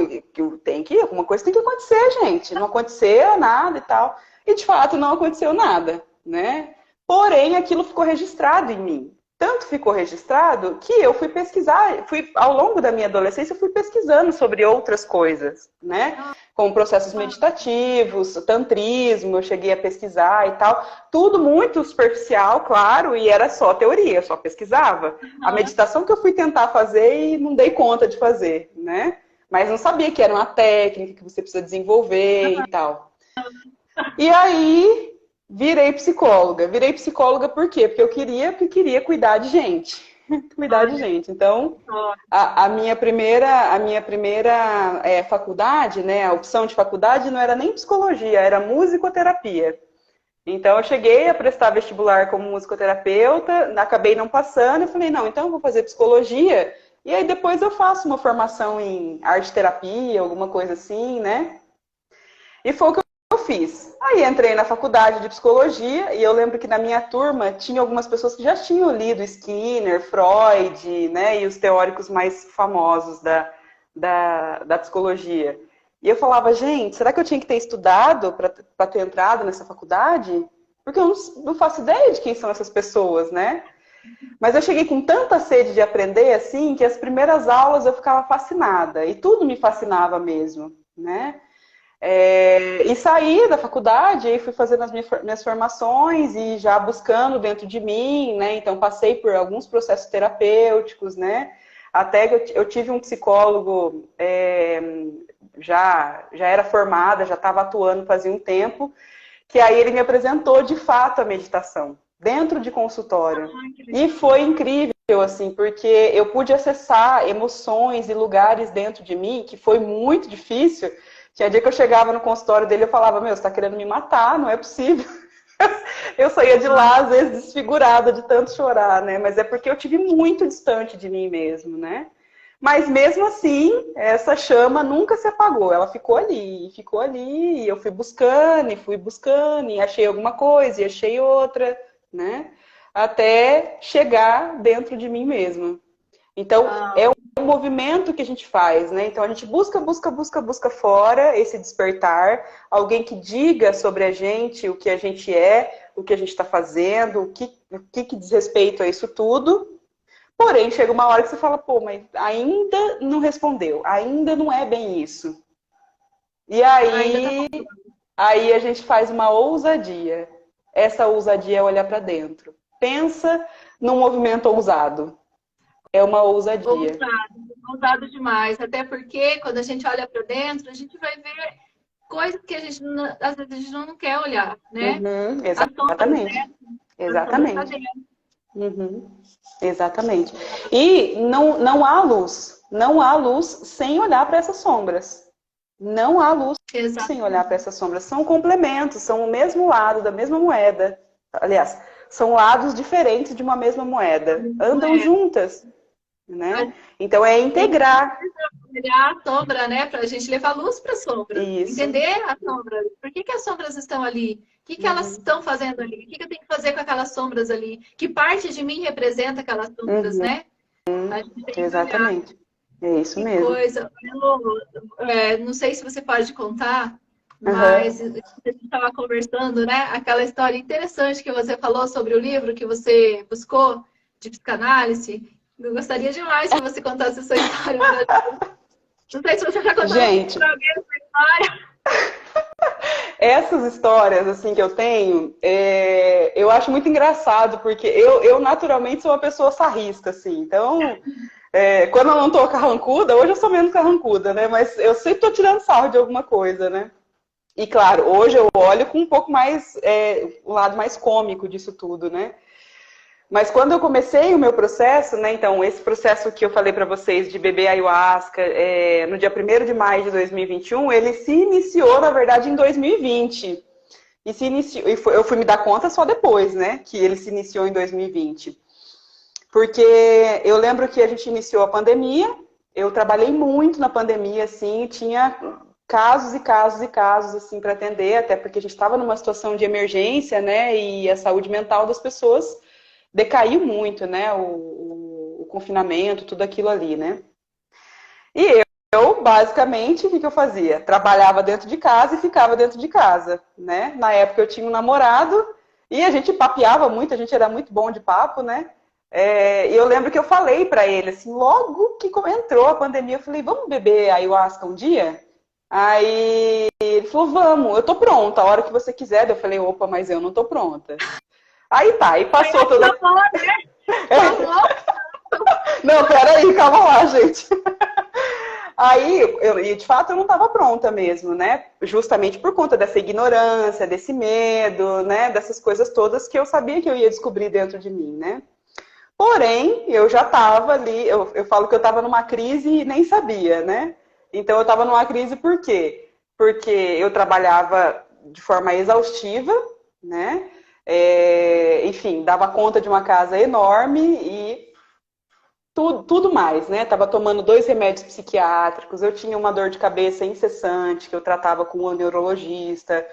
alguma coisa tem que acontecer, gente. Não aconteceu nada e tal. E de fato não aconteceu nada, né? Porém, aquilo ficou registrado em mim. Tanto ficou registrado que eu fui pesquisar, ao longo da minha adolescência, eu fui pesquisando sobre outras coisas, né? Como processos meditativos, tantrismo, eu cheguei a pesquisar e tal. Tudo muito superficial, claro, e era só teoria, eu só pesquisava. A meditação que eu fui tentar fazer e não dei conta de fazer, né? Mas não sabia que era uma técnica que você precisa desenvolver e tal. E aí, virei psicóloga. Virei psicóloga por quê? Porque eu queria cuidar de gente. Cuidar de gente. Então, a minha primeira faculdade, né, a opção de faculdade não era nem psicologia, era musicoterapia. Então, eu cheguei a prestar vestibular como musicoterapeuta, acabei não passando, eu falei, não, então eu vou fazer psicologia, e aí depois eu faço uma formação em arte-terapia, alguma coisa assim, né? E foi o que eu fiz. Aí entrei na faculdade de psicologia e eu lembro que na minha turma tinha algumas pessoas que já tinham lido Skinner, Freud, né, e os teóricos mais famosos da psicologia. E eu falava, gente, será que eu tinha que ter estudado para ter entrado nessa faculdade? Porque eu não faço ideia de quem são essas pessoas, né? Mas eu cheguei com tanta sede de aprender, assim, que as primeiras aulas eu ficava fascinada. E tudo me fascinava mesmo, né? E saí da faculdade, aí fui fazendo as minhas formações e já buscando dentro de mim, né? Então passei por alguns processos terapêuticos, né? Até que eu tive um psicólogo, já era formada, já estava atuando fazia um tempo, que aí ele me apresentou de fato a meditação, dentro de consultório. E foi incrível, assim, porque eu pude acessar emoções e lugares dentro de mim, que foi muito difícil. Tinha dia que eu chegava no consultório dele e eu falava, meu, você tá querendo me matar, não é possível. Eu saía de lá, às vezes, desfigurada de tanto chorar, né? Mas é porque eu tive muito distante de mim mesmo, né? Mas mesmo assim, essa chama nunca se apagou. Ela ficou ali, e eu fui buscando, e achei alguma coisa, e achei outra, né? Até chegar dentro de mim mesma. Então, é um movimento que a gente faz, né? Então, a gente busca fora esse despertar, alguém que diga sobre a gente o que a gente é, o que a gente está fazendo, o que diz respeito a isso tudo, Porém, chega uma hora que você fala, pô, mas ainda não respondeu, ainda não é bem isso. E Ainda tá aí a gente faz uma ousadia. Essa ousadia é olhar para dentro. Pensa num movimento ousado. É uma ousadia. ousado demais. Até porque quando a gente olha para dentro, a gente vai ver coisas que a gente às vezes a gente não quer olhar, né? Uhum, As sombras, exatamente. né? As sombras tá Exatamente. dentro. Uhum, exatamente. E não há luz. Não há luz sem olhar para essas sombras. Não há luz sem olhar para essas sombras. São complementos, são o mesmo lado da mesma moeda. Aliás, são lados diferentes de uma mesma moeda. Andam juntas, né? Então é integrar. Olhar a sombra, né? Para a gente levar luz para a sombra. Isso. Entender a sombra. Por que as sombras estão ali? O que elas estão fazendo ali? O que eu tenho que fazer com aquelas sombras ali? Que parte de mim representa aquelas sombras, né? A gente tem que Exatamente. olhar. É isso Que mesmo. coisa. Não sei se você pode contar, Uhum. mas a gente estava conversando, né? Aquela história interessante que você falou sobre o livro que você buscou de psicanálise. Eu gostaria demais que você contasse essa história pra gente. Não sei se você já contou Gente, pra alguém essa história. essas histórias assim que eu tenho, eu acho muito engraçado, porque eu naturalmente sou uma pessoa sarrista, assim. Então, quando eu não tô carrancuda, hoje eu sou menos carrancuda, né? Mas eu sempre tô tirando sarro de alguma coisa, né? E claro, hoje eu olho com um pouco mais, o lado mais cômico disso tudo, né? Mas quando eu comecei o meu processo, né, então esse processo que eu falei para vocês de beber ayahuasca, no dia 1º de maio de 2021, ele se iniciou, na verdade, em 2020. E eu fui me dar conta só depois, né, que ele se iniciou em 2020. Porque eu lembro que a gente iniciou a pandemia, eu trabalhei muito na pandemia, assim, tinha casos e casos e casos, assim, para atender, até porque a gente estava numa situação de emergência, né, e a saúde mental das pessoas decaiu muito, né, o confinamento, tudo aquilo ali, né. E eu basicamente, o que eu fazia? Trabalhava dentro de casa e ficava dentro de casa, né. Na época eu tinha um namorado e a gente papeava muito, a gente era muito bom de papo, né. E eu lembro que eu falei pra ele, assim, logo que entrou a pandemia, eu falei, vamos beber ayahuasca um dia? Aí ele falou, vamos, eu tô pronta, a hora que você quiser. Eu falei, opa, mas eu não tô pronta. Aí tá, aí passou toda... Não, peraí, calma lá, gente. Aí, e de fato, eu não estava pronta mesmo, né? Justamente por conta dessa ignorância, desse medo, né? Dessas coisas todas que eu sabia que eu ia descobrir dentro de mim, né? Porém, eu já estava ali, eu falo que eu estava numa crise e nem sabia, né? Então, eu estava numa crise por quê? Porque eu trabalhava de forma exaustiva, né? Enfim, dava conta de uma casa enorme e tudo mais, né? Tava tomando 2 remédios psiquiátricos, eu tinha uma dor de cabeça incessante, que eu tratava com um neurologista,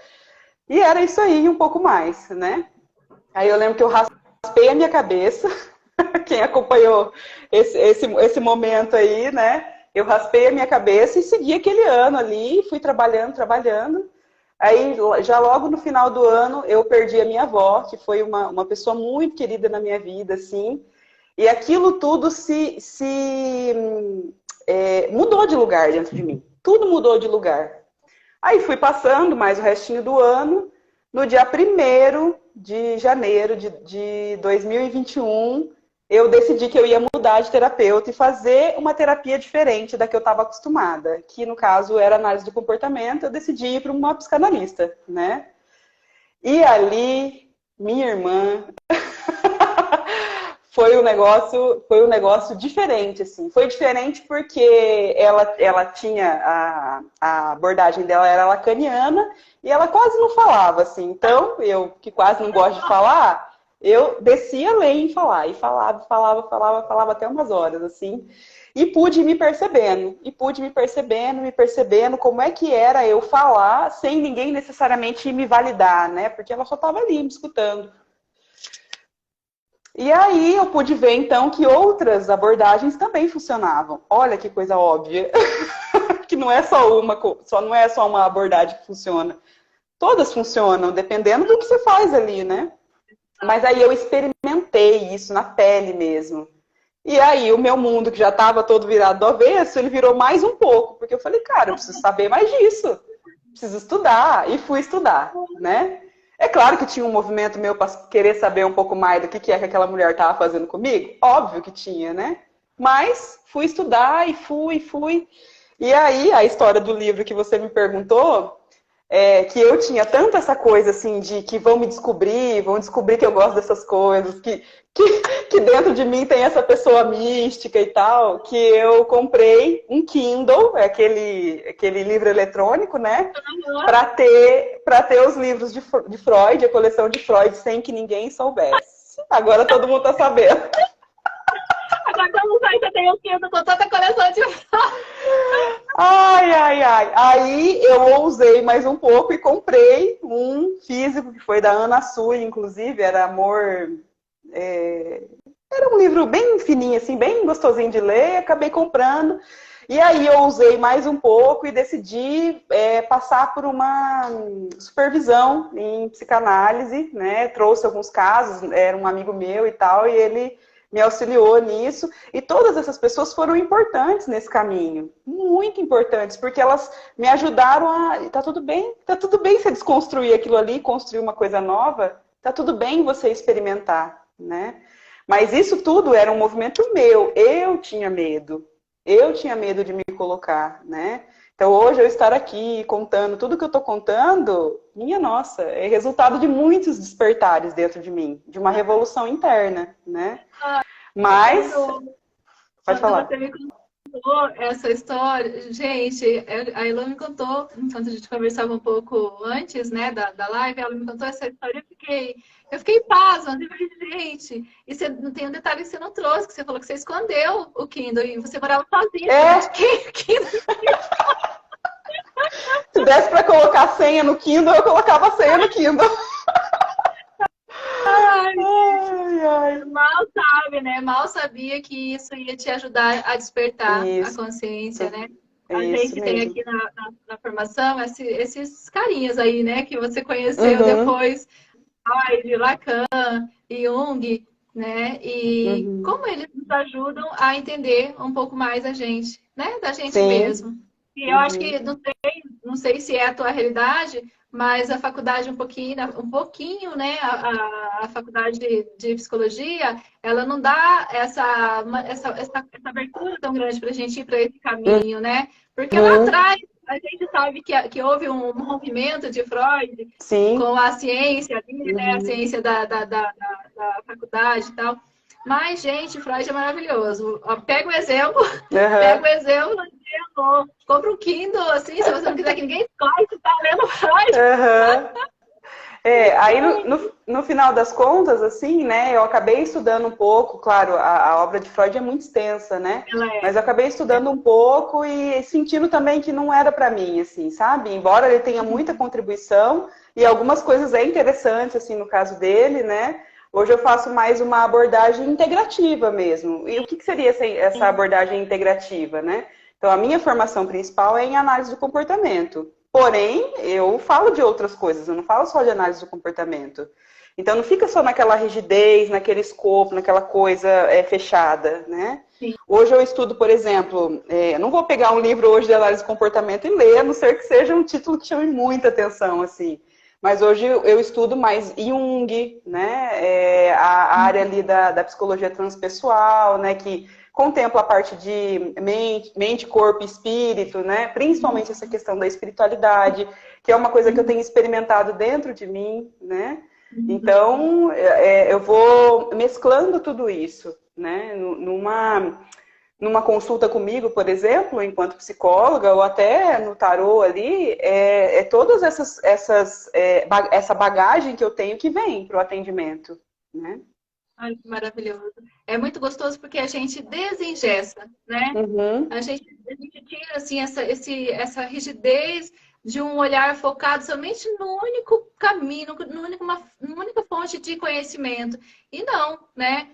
e era isso aí, um pouco mais, né? Aí eu lembro que eu raspei a minha cabeça, quem acompanhou esse momento aí, né? Eu raspei a minha cabeça e segui aquele ano ali, fui trabalhando. Aí, já logo no final do ano, eu perdi a minha avó, que foi uma pessoa muito querida na minha vida, assim. E aquilo tudo mudou de lugar dentro de mim. Tudo mudou de lugar. Aí fui passando mais o restinho do ano. No dia 1º de janeiro de 2021, eu decidi que eu ia mudar de terapeuta e fazer uma terapia diferente da que eu estava acostumada. Que, no caso, era análise do comportamento. Eu decidi ir para uma psicanalista, né? E ali, minha irmã... foi um negócio diferente, assim. Foi diferente porque ela tinha, a abordagem dela era lacaniana e ela quase não falava, assim. Então, eu, que quase não gosto de falar, eu descia além em falar. E falava até umas horas, assim. E pude ir me percebendo. Me percebendo como é que era eu falar sem ninguém necessariamente me validar, né? Porque ela só estava ali me escutando. E aí eu pude ver, então, que outras abordagens também funcionavam. Olha que coisa óbvia. Que não é só uma abordagem que funciona. Todas funcionam, dependendo do que você faz ali, né? Mas aí eu experimentei isso na pele mesmo. E aí o meu mundo, que já estava todo virado do avesso, ele virou mais um pouco, porque eu falei, cara, eu preciso saber mais disso, preciso estudar, e fui estudar, né? É claro que tinha um movimento meu para querer saber um pouco mais do que é que aquela mulher estava fazendo comigo, óbvio que tinha, né? Mas fui estudar e fui. E aí, a história do livro que você me perguntou, que eu tinha tanto essa coisa assim de que vão descobrir que eu gosto dessas coisas, que dentro de mim tem essa pessoa mística e tal, que eu comprei um Kindle, aquele livro eletrônico, né? Para ter os livros de Freud, a coleção de Freud, sem que ninguém soubesse. Agora todo mundo tá sabendo. Agora todo mundo sabe que eu tenho um Kindle com toda a coleção de... Ai. Aí eu ousei mais um pouco e comprei um físico, que foi da Ana Sui, inclusive, era Amor... Era um livro bem fininho, assim, bem gostosinho de ler, acabei comprando. E aí eu usei mais um pouco e decidi passar por uma supervisão em psicanálise, né? Trouxe alguns casos, era um amigo meu e tal, e ele me auxiliou nisso. E todas essas pessoas foram importantes nesse caminho, muito importantes, porque elas me ajudaram a... Tá tudo bem você desconstruir aquilo ali, construir uma coisa nova, tá tudo bem você experimentar, né? Mas isso tudo era um movimento meu, eu tinha medo de me colocar, né? Então hoje eu estar aqui contando tudo que eu tô contando, minha nossa, é resultado de muitos despertares dentro de mim, de uma revolução interna, né? Mas, pode falar. Você me contou essa história, gente, a Elô me contou, enquanto a gente conversava um pouco antes, né, da live, ela me contou essa história e eu fiquei pasma, eu falei, gente, e você não tem um detalhe que você não trouxe, que você falou que você escondeu o Kindle e você morava sozinha. Se desse para colocar senha no Kindle, eu colocava a senha no Kindle. Ai. Mal sabe, né? Mal sabia que isso ia te ajudar a despertar a consciência, né? A gente tem aqui na formação esses carinhas aí, né? Que você conheceu depois, de Lacan, Jung, né? E como eles nos ajudam a entender um pouco mais a gente, né? Da gente mesmo. E eu acho que, não sei se é a tua realidade, mas a faculdade um pouquinho, né? A faculdade de psicologia, ela não dá essa abertura tão grande para a gente ir para esse caminho, né? Porque lá atrás a gente sabe que houve um rompimento de Freud com a ciência ali, né? A ciência da faculdade e tal. Mas, gente, Freud é maravilhoso. Pega o exemplo, compra um Kindle, assim, se você não quiser que ninguém escolhe, você tá lendo Freud. Aí no final das contas, assim, né, eu acabei estudando um pouco, claro, a obra de Freud é muito extensa, né? Mas eu acabei estudando um pouco e sentindo também que não era para mim, assim, sabe? Embora ele tenha muita contribuição e algumas coisas interessantes, assim, no caso dele, né? Hoje eu faço mais uma abordagem integrativa mesmo. E o que seria essa abordagem integrativa, né? Então, a minha formação principal é em análise do comportamento. Porém, eu falo de outras coisas, eu não falo só de análise do comportamento. Então, não fica só naquela rigidez, naquele escopo, naquela coisa fechada, né? Sim. Hoje eu estudo, por exemplo, não vou pegar um livro hoje de análise do comportamento e ler, a não ser que seja um título que chame muita atenção, assim. Mas hoje eu estudo mais Jung, né? A área ali da psicologia transpessoal, né? Que contempla a parte de mente, corpo e espírito, né? Principalmente essa questão da espiritualidade, que é uma coisa que eu tenho experimentado dentro de mim, né? Então, eu vou mesclando tudo isso, né? Numa consulta comigo, por exemplo, enquanto psicóloga, ou até no tarô ali, todas essa bagagem que eu tenho que vem para o atendimento, né? Ai, que maravilhoso. É muito gostoso porque a gente desengessa, né? A gente tira, assim, essa rigidez de um olhar focado somente no único caminho, numa única fonte de conhecimento. E não, né?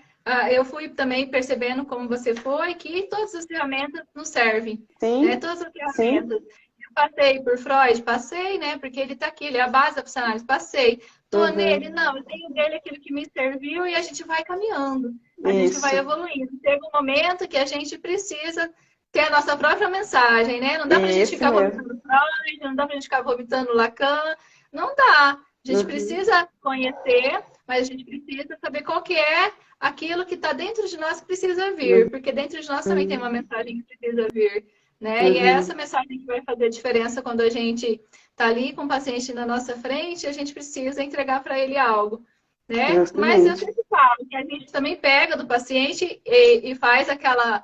Eu fui também percebendo, como você foi, que todas as ferramentas nos servem. Sim. Né? Todas as ferramentas. Eu passei por Freud, passei, né? Porque ele está aqui, ele é a base da psicanálise, passei. Tô nele? Não, eu tenho dele aquilo que me serviu e a gente vai caminhando. a gente vai evoluindo. Chega um momento que a gente precisa ter a nossa própria mensagem, né? Não dá pra gente ficar vomitando Freud, não dá pra gente ficar vomitando Lacan, não dá. A gente precisa conhecer, mas a gente precisa saber qual que é aquilo que está dentro de nós que precisa vir, porque dentro de nós também tem uma mensagem que precisa vir, né? E é essa mensagem que vai fazer a diferença quando a gente está ali com o paciente na nossa frente, a gente precisa entregar para ele algo, né? Mas eu sempre falo que a gente também pega do paciente e faz aquela...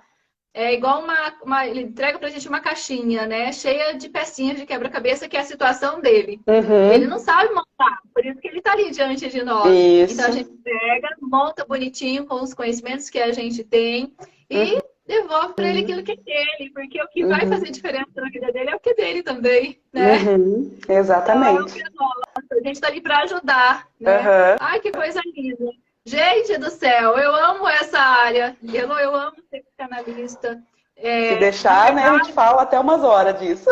É igual ele entrega pra gente uma caixinha, né? Cheia de pecinhas de quebra-cabeça, que é a situação dele. Ele não sabe montar, por isso que ele tá ali diante de nós. Então a gente pega, monta bonitinho com os conhecimentos que a gente tem e devolve para ele aquilo que é dele, porque o que vai fazer diferença na vida dele é o que é dele também, né? Exatamente. Então, a gente tá ali para ajudar, né? Ai, que coisa linda. Gente do céu, eu amo essa área. Eu amo ser psicanalista. Se deixar, né, a gente fala até umas horas disso.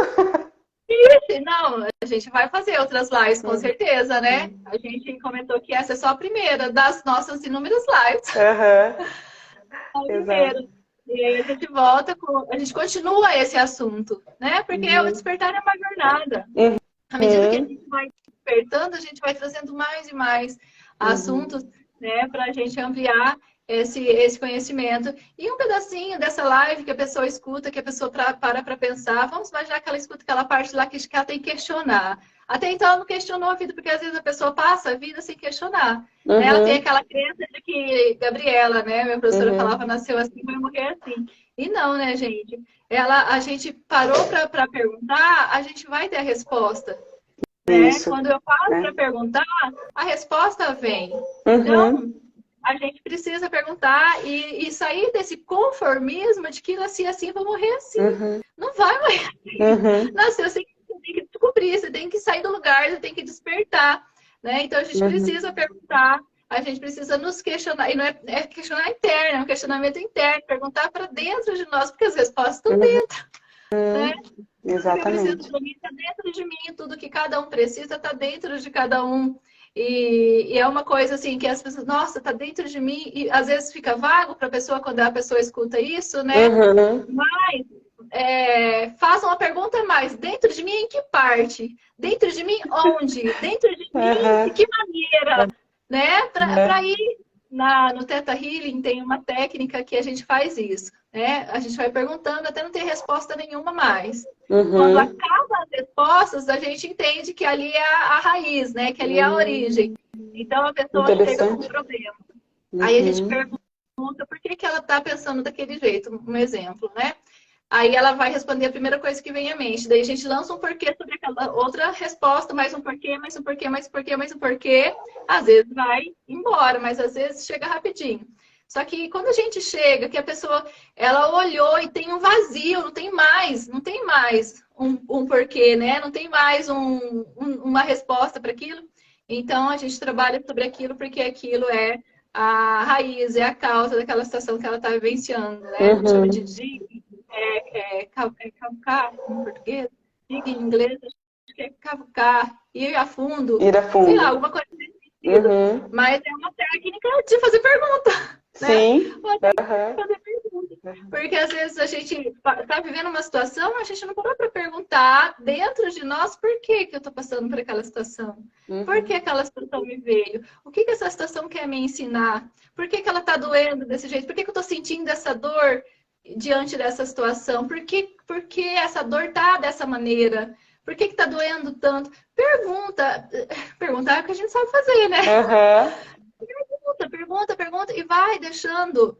Não, a gente vai fazer outras lives, com certeza, né? A gente comentou que essa é só a primeira das nossas inúmeras lives. A primeira. E aí a gente volta, a gente continua esse assunto, né? Porque o despertar é uma jornada. À medida que a gente vai despertando, a gente vai trazendo mais e mais assuntos, né, para a gente ampliar esse conhecimento. E um pedacinho dessa live que a pessoa escuta, que a pessoa para pensar, vamos imaginar que ela escuta aquela parte lá que ela tem que questionar. Até então ela não questionou a vida, porque às vezes a pessoa passa a vida sem questionar. Né? Ela tem aquela crença de que Gabriela, né, minha professora falava, nasceu assim, vai morrer assim. E não, né, gente? A gente parou para perguntar, a gente vai ter a resposta. Né? Quando eu paro para perguntar, a resposta vem. Então, a gente precisa perguntar e sair desse conformismo de que nasci assim, vou morrer assim. Não vai morrer assim. Nasceu assim, você tem que descobrir, você tem que sair do lugar, você tem que despertar. Né? Então, a gente precisa perguntar, a gente precisa nos questionar. E não é questionar interno, é um questionamento interno, perguntar para dentro de nós, porque as respostas estão dentro. Né? Exatamente. Tudo que eu preciso de mim está dentro de mim, tudo que cada um precisa está dentro de cada um. E é uma coisa assim que as pessoas, nossa, está dentro de mim, e às vezes fica vago para a pessoa quando a pessoa escuta isso, né? Mas faça uma pergunta mais, dentro de mim em que parte? Dentro de mim onde? Dentro de mim de que maneira? Né? Para ir no Theta Healing tem uma técnica que a gente faz isso. Né? A gente vai perguntando até não ter resposta nenhuma mais. Quando acaba as respostas, a gente entende que ali é a raiz, né? Que ali é a origem. Então a pessoa chega com um problema. Aí a gente pergunta por que ela está pensando daquele jeito, um exemplo, né? Aí ela vai responder a primeira coisa que vem à mente. Daí a gente lança um porquê sobre aquela outra resposta, mais um porquê, mais um porquê, mais um porquê, mais um porquê. Às vezes vai embora, mas às vezes chega rapidinho. Só que quando a gente chega, que a pessoa, ela olhou e tem um vazio, não tem mais um porquê, né? Não tem mais uma resposta para aquilo. Então, a gente trabalha sobre aquilo porque aquilo é a raiz, é a causa daquela situação que ela está vivenciando, né? A gente chama de dig, cavucar em português, dig em inglês, acho que é cavucar, ir a fundo, sei lá, alguma coisa desse sentido. Mas é uma técnica de fazer pergunta. Sim. Fazer pergunta. Porque às vezes a gente está vivendo uma situação, a gente não parou para perguntar dentro de nós por que eu estou passando por aquela situação. Por que aquela situação me veio? O que essa situação quer me ensinar? Por que ela está doendo desse jeito? Por que eu estou sentindo essa dor diante dessa situação? Por que essa dor está dessa maneira? Por que está doendo tanto? Perguntar é o que a gente sabe fazer, né? Pergunta e vai deixando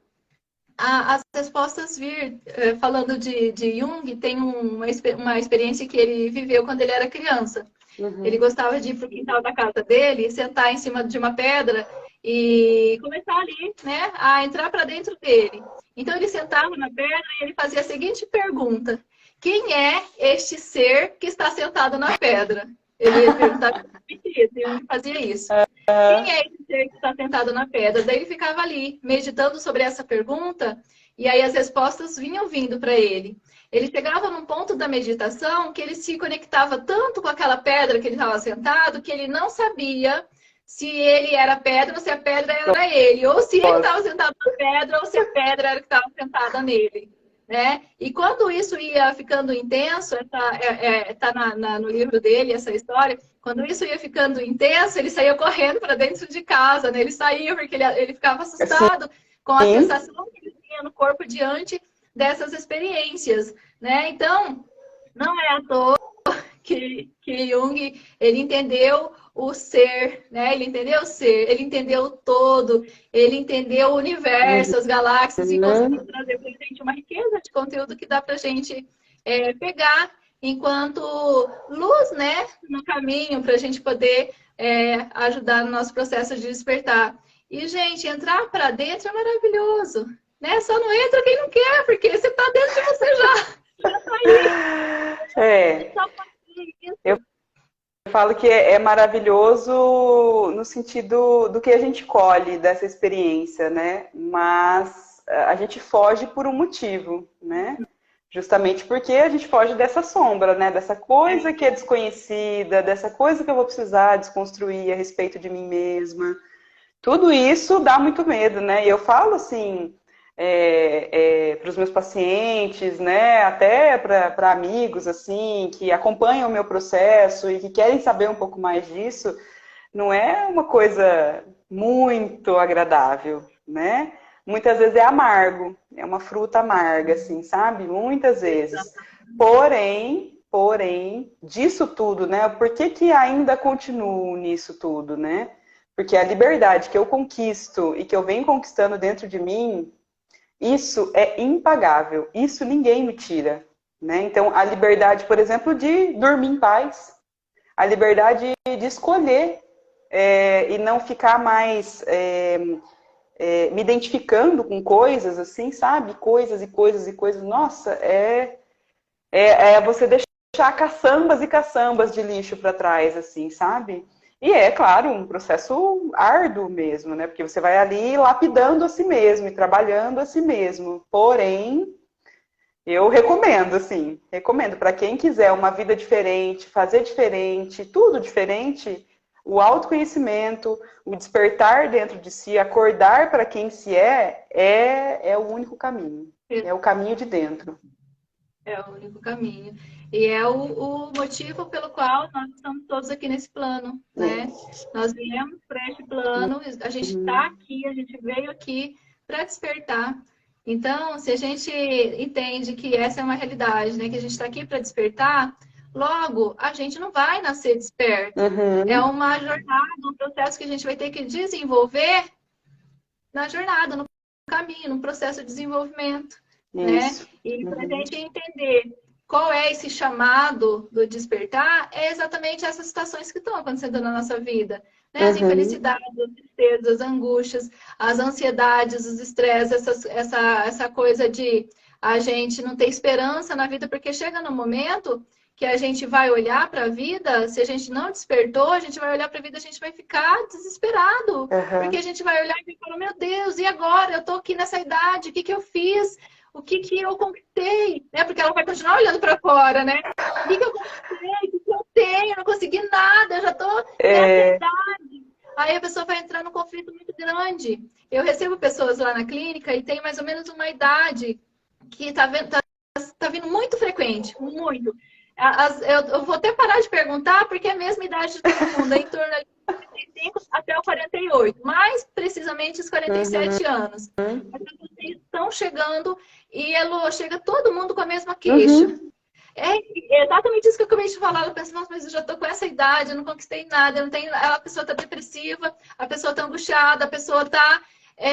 as respostas vir. Falando de Jung, tem uma experiência que ele viveu quando ele era criança. Ele gostava de ir para o quintal da casa dele, sentar em cima de uma pedra e começar ali, né, a entrar para dentro dele. Então ele sentava na pedra e ele fazia a seguinte pergunta: quem é este ser que está sentado na pedra? Ele ia perguntar e ele fazia isso. Quem é esse ser que está sentado na pedra? Daí ele ficava ali, meditando sobre essa pergunta, e aí as respostas vinham vindo para ele. Ele chegava num ponto da meditação que ele se conectava tanto com aquela pedra que ele estava sentado, que ele não sabia se ele era pedra ou se a pedra era ele. Ou se ele estava sentado na pedra ou se a pedra era que estava sentada nele. Né? E quando isso ia ficando intenso, está no livro dele essa história, quando isso ia ficando intenso, ele saía correndo para dentro de casa, né? Ele saía porque ele ficava assustado com a sensação que ele tinha no corpo diante dessas experiências. Né? Então, não é à toa que Jung, ele entendeu o ser, né? Ele entendeu o ser, ele entendeu o todo, ele entendeu o universo, as galáxias, e conseguiu trazer para a gente uma riqueza de conteúdo que dá para a gente pegar enquanto luz, né? No caminho, para a gente poder ajudar no nosso processo de despertar. E, gente, entrar para dentro é maravilhoso, né? Só não entra quem não quer, porque você está dentro de você já tá aí. Eu falo que é maravilhoso no sentido do que a gente colhe dessa experiência, né? Mas a gente foge por um motivo, né? Justamente porque a gente foge dessa sombra, né? Dessa coisa que é desconhecida, dessa coisa que eu vou precisar desconstruir a respeito de mim mesma. Tudo isso dá muito medo, né? E eu falo assim para os meus pacientes, né, até para amigos assim que acompanham o meu processo e que querem saber um pouco mais disso, não é uma coisa muito agradável, né? Muitas vezes é amargo, é uma fruta amarga, assim, sabe? Muitas vezes. Porém, disso tudo, né? Por que ainda continuo nisso tudo, né? Porque a liberdade que eu conquisto e que eu venho conquistando dentro de mim, isso é impagável, isso ninguém me tira, né? Então, a liberdade, por exemplo, de dormir em paz, a liberdade de escolher e não ficar mais me identificando com coisas, assim, sabe? Coisas e coisas e coisas. Nossa, você deixar caçambas e caçambas de lixo para trás, assim, sabe? E claro, um processo árduo mesmo, né? Porque você vai ali lapidando a si mesmo e trabalhando a si mesmo. Porém, eu recomendo, assim, recomendo para quem quiser uma vida diferente, fazer diferente, tudo diferente, o autoconhecimento, o despertar dentro de si, acordar para quem se é o único caminho. É o caminho de dentro. É o único caminho. E é o motivo pelo qual nós estamos todos aqui nesse plano, né? Nós viemos para este plano, a gente está aqui, a gente veio aqui para despertar. Então, se a gente entende que essa é uma realidade, né? Que a gente está aqui para despertar, logo, a gente não vai nascer desperto. É uma jornada, um processo que a gente vai ter que desenvolver na jornada, no caminho, no processo de desenvolvimento. Né? E para a gente entender qual é esse chamado do despertar, é exatamente essas situações que estão acontecendo na nossa vida. Né? As infelicidades, as tristezas, as angústias, as ansiedades, os estresses, essa coisa de a gente não ter esperança na vida, porque chega no momento que a gente vai olhar para a vida, se a gente não despertou, a gente vai olhar para a vida, a gente vai ficar desesperado. Porque a gente vai olhar e falar, meu Deus, e agora? Eu estou aqui nessa idade, o que eu fiz? O que eu conquistei, né? Porque ela vai continuar olhando para fora, né? O que eu conquistei? O que eu tenho? Eu não consegui nada, eu já estou nessa idade. Aí a pessoa vai entrar num conflito muito grande. Eu recebo pessoas lá na clínica e tem mais ou menos uma idade que tá vindo muito frequente, muito. Eu vou até parar de perguntar, porque é a mesma idade de todo mundo, é em torno de 45 até o 48, mais precisamente os 47 anos. As pessoas estão chegando e chega todo mundo com a mesma queixa. É exatamente isso que eu acabei de falar. Ela pensa, nossa, mas eu já estou com essa idade, eu não conquistei nada, eu não tenho... a pessoa está depressiva, a pessoa está angustiada, a pessoa está...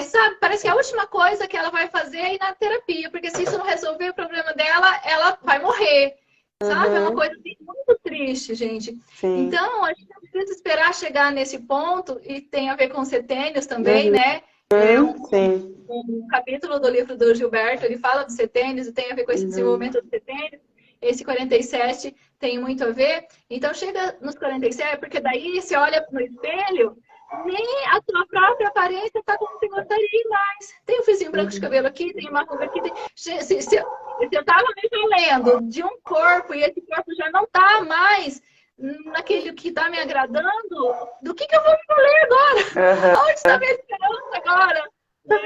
sabe, parece que a última coisa que ela vai fazer é ir na terapia, porque se isso não resolver o problema dela, ela vai morrer. Sabe? É uma coisa assim, muito triste, gente. Sim. Então, a gente não precisa esperar chegar nesse ponto, e tem a ver com setênios também, né? Um capítulo do livro do Gilberto, ele fala dos setênios e tem a ver com esse desenvolvimento dos setênios. Esse 47 tem muito a ver. Então, chega nos 47, porque daí você olha no espelho, nem a tua própria aparência está como você gostaria mais. Tem um fiozinho branco de cabelo aqui, tem uma ruga aqui. Se eu estava me valendo de um corpo e esse corpo já não está mais naquele que está me agradando, do que eu vou escolher agora? Onde está a minha esperança agora? Né?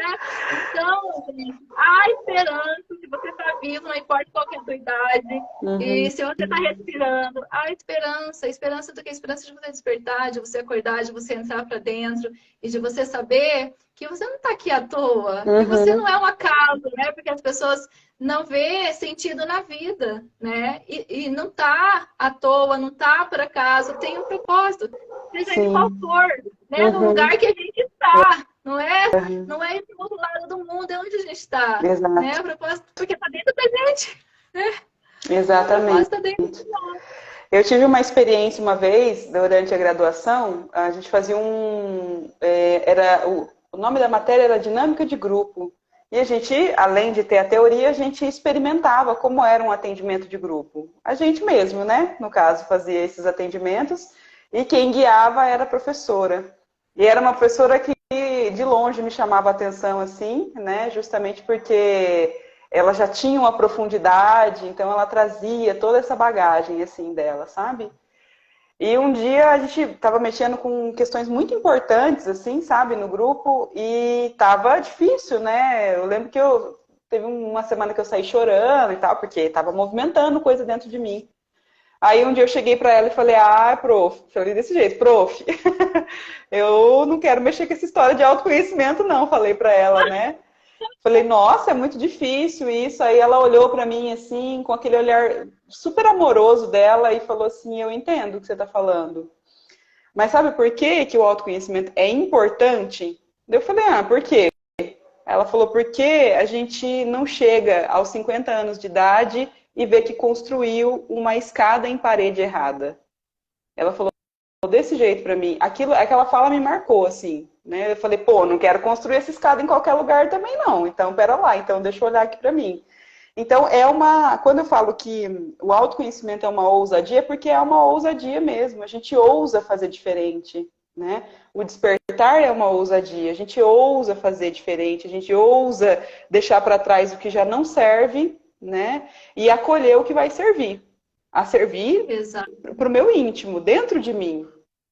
Então, gente, há esperança, se você está vivo, não importa qual que é a sua idade, e se você está respirando, há esperança. Esperança do que? Esperança de você despertar, de você acordar, de você entrar para dentro e de você saber que você não está aqui à toa, que você não é um acaso, né? Porque as pessoas não vê sentido na vida, né? E não tá à toa, não tá por acaso, tem um propósito, seja ele qual for, né? No lugar que a gente está, não é do outro lado do mundo, é onde a gente está, né? O propósito, porque tá dentro da gente, né? Exatamente. O propósito tá dentro de nós. Eu tive uma experiência uma vez, durante a graduação, a gente fazia o nome da matéria era Dinâmica de Grupo. E a gente, além de ter a teoria, a gente experimentava como era um atendimento de grupo. A gente mesmo, né? No caso, fazia esses atendimentos e quem guiava era a professora. E era uma professora que de longe me chamava a atenção, assim, né? Justamente porque ela já tinha uma profundidade, então ela trazia toda essa bagagem, assim, dela, sabe? E um dia a gente estava mexendo com questões muito importantes, assim, sabe, no grupo, e tava difícil, né? Eu lembro que teve uma semana que eu saí chorando e tal, porque tava movimentando coisa dentro de mim. Aí um dia eu cheguei para ela e falei, prof, falei desse jeito, prof, eu não quero mexer com essa história de autoconhecimento não, falei para ela, né? Falei, nossa, é muito difícil isso. Aí ela olhou para mim assim, com aquele olhar super amoroso dela e falou assim, eu entendo o que você está falando. Mas sabe por que o autoconhecimento é importante? Eu falei, por quê? Ela falou, porque a gente não chega aos 50 anos de idade e vê que construiu uma escada em parede errada. Ela falou desse jeito para mim. Aquela fala me marcou, assim. Né? Eu falei, não quero construir essa escada em qualquer lugar também não. Então, pera lá, então deixa eu olhar aqui para mim. Então, quando eu falo que o autoconhecimento é uma ousadia, é porque é uma ousadia mesmo. A gente ousa fazer diferente, né? O despertar é uma ousadia. A gente ousa fazer diferente, a gente ousa deixar para trás o que já não serve, né? E acolher o que vai servir. A servir para o meu íntimo, dentro de mim.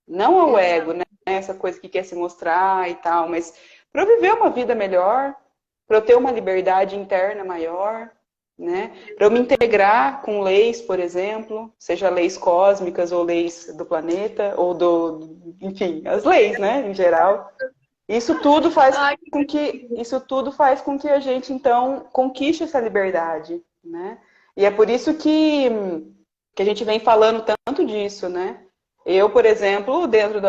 Não ao ego, né? Essa coisa que quer se mostrar e tal, mas para eu viver uma vida melhor, para eu ter uma liberdade interna maior, né? Para eu me integrar com leis, por exemplo, seja leis cósmicas ou leis do planeta, ou enfim, as leis, né, em geral. Isso tudo faz com que a gente, então, conquiste essa liberdade, né? E é por isso que a gente vem falando tanto disso, né? Eu, por exemplo, dentro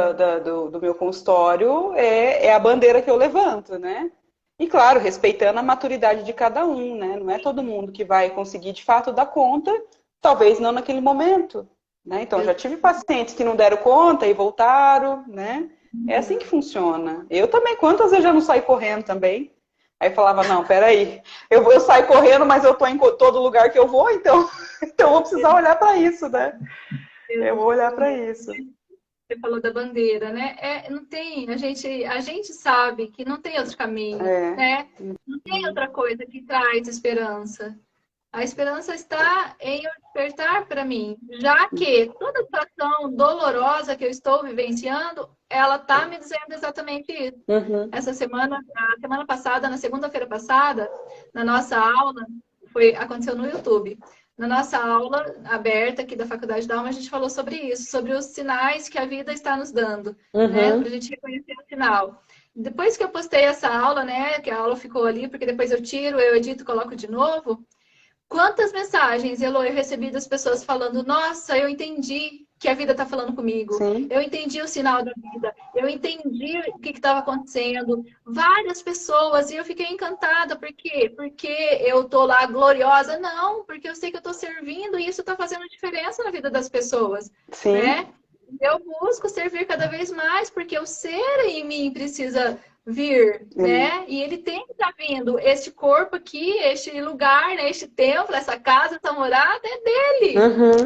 do meu consultório, é a bandeira que eu levanto, né? E, claro, respeitando a maturidade de cada um, né? Não é todo mundo que vai conseguir, de fato, dar conta, talvez não naquele momento, né? Então, já tive pacientes que não deram conta e voltaram, né? É assim que funciona. Eu também, quantas vezes já não saí correndo também? Aí falava, não, peraí, eu saio correndo, mas eu tô em todo lugar que eu vou, então eu vou precisar olhar para isso, né? Eu vou olhar para isso. Você falou da bandeira, né? Não tem, a gente sabe que não tem outro caminho, né? Não tem outra coisa que traz esperança. A esperança está em eu despertar para mim, já que toda situação dolorosa que eu estou vivenciando, ela está me dizendo exatamente isso. Essa semana, na semana passada, na segunda-feira passada, na nossa aula, aconteceu no YouTube. Na nossa aula aberta aqui da Faculdade da Alma, a gente falou sobre isso, sobre os sinais que a vida está nos dando, né? Para a gente reconhecer o sinal. Depois que eu postei essa aula, né? Que a aula ficou ali, porque depois eu tiro, eu edito, coloco de novo. Quantas mensagens, Elô, eu recebi das pessoas falando, nossa, eu entendi que a vida está falando comigo. Sim. Eu entendi o sinal da vida. Eu entendi o que estava acontecendo. Várias pessoas. E eu fiquei encantada. Por quê? Porque eu tô lá gloriosa? Não, porque eu sei que eu tô servindo e isso está fazendo diferença na vida das pessoas. Sim. Né? Eu busco servir cada vez mais, porque o ser em mim precisa vir, né? E ele tem que estar vindo. Este corpo aqui, este lugar, né? Este templo, essa casa, essa morada é dele,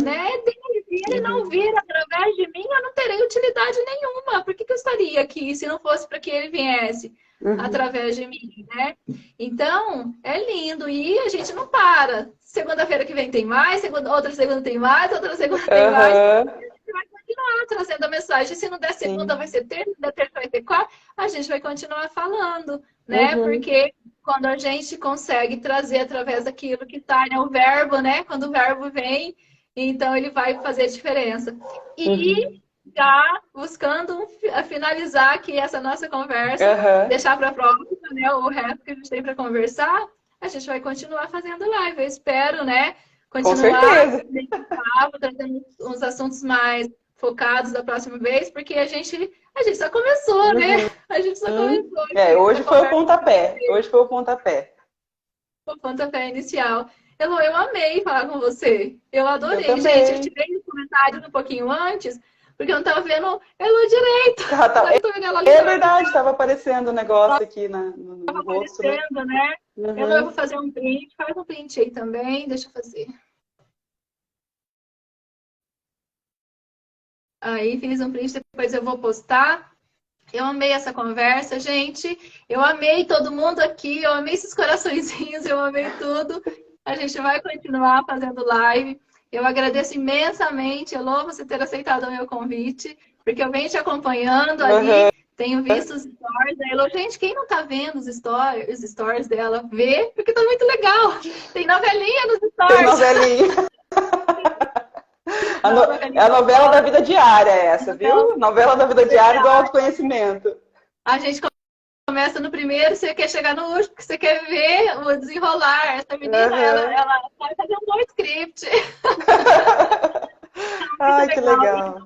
né? É dele. Se ele não vir através de mim, eu não terei utilidade nenhuma. Por que eu estaria aqui se não fosse para que ele viesse através de mim, né? Então, é lindo. E a gente não para. Segunda-feira que vem tem mais, outra segunda tem mais, outra segunda tem mais. A gente vai continuar trazendo a mensagem. Se não der segunda, vai ser terça, se der terça, vai ter quarta. A gente vai continuar falando, né? Porque quando a gente consegue trazer através daquilo que está, né? O verbo, né? Quando o verbo vem, então ele vai fazer diferença. E já buscando finalizar aqui essa nossa conversa, deixar para a próxima, né? O resto que a gente tem para conversar, a gente vai continuar fazendo live. Eu espero, né? Continuar trazendo uns assuntos mais focados da próxima vez, porque a gente só começou, né? A gente só começou. Hoje foi o pontapé. Hoje foi o pontapé. O pontapé inicial. Elô, eu amei falar com você. Eu adorei, gente. Eu tirei os comentários um pouquinho antes, porque eu não estava vendo Elô direito. É verdade, estava aparecendo um negócio aqui no rosto. Estava aparecendo, né? Elô, eu vou fazer um print. Faz um print aí também. Deixa eu fazer. Aí fiz um print, depois eu vou postar. Eu amei essa conversa, gente. Eu amei todo mundo aqui. Eu amei esses coraçõezinhos. Eu amei tudo. A gente vai continuar fazendo live. Eu agradeço imensamente, Elô, você ter aceitado o meu convite, porque eu venho te acompanhando ali, tenho visto os stories da Elô. Gente, quem não tá vendo os stories dela, vê, porque tá muito legal. Tem novelinha nos stories. Tem novelinha. É a novela da vida diária essa, viu? Novela da vida diária do autoconhecimento. A gente começa no primeiro, você quer chegar no último, porque você quer ver o desenrolar. Essa menina, ela vai fazer um bom script. Ai, que legal.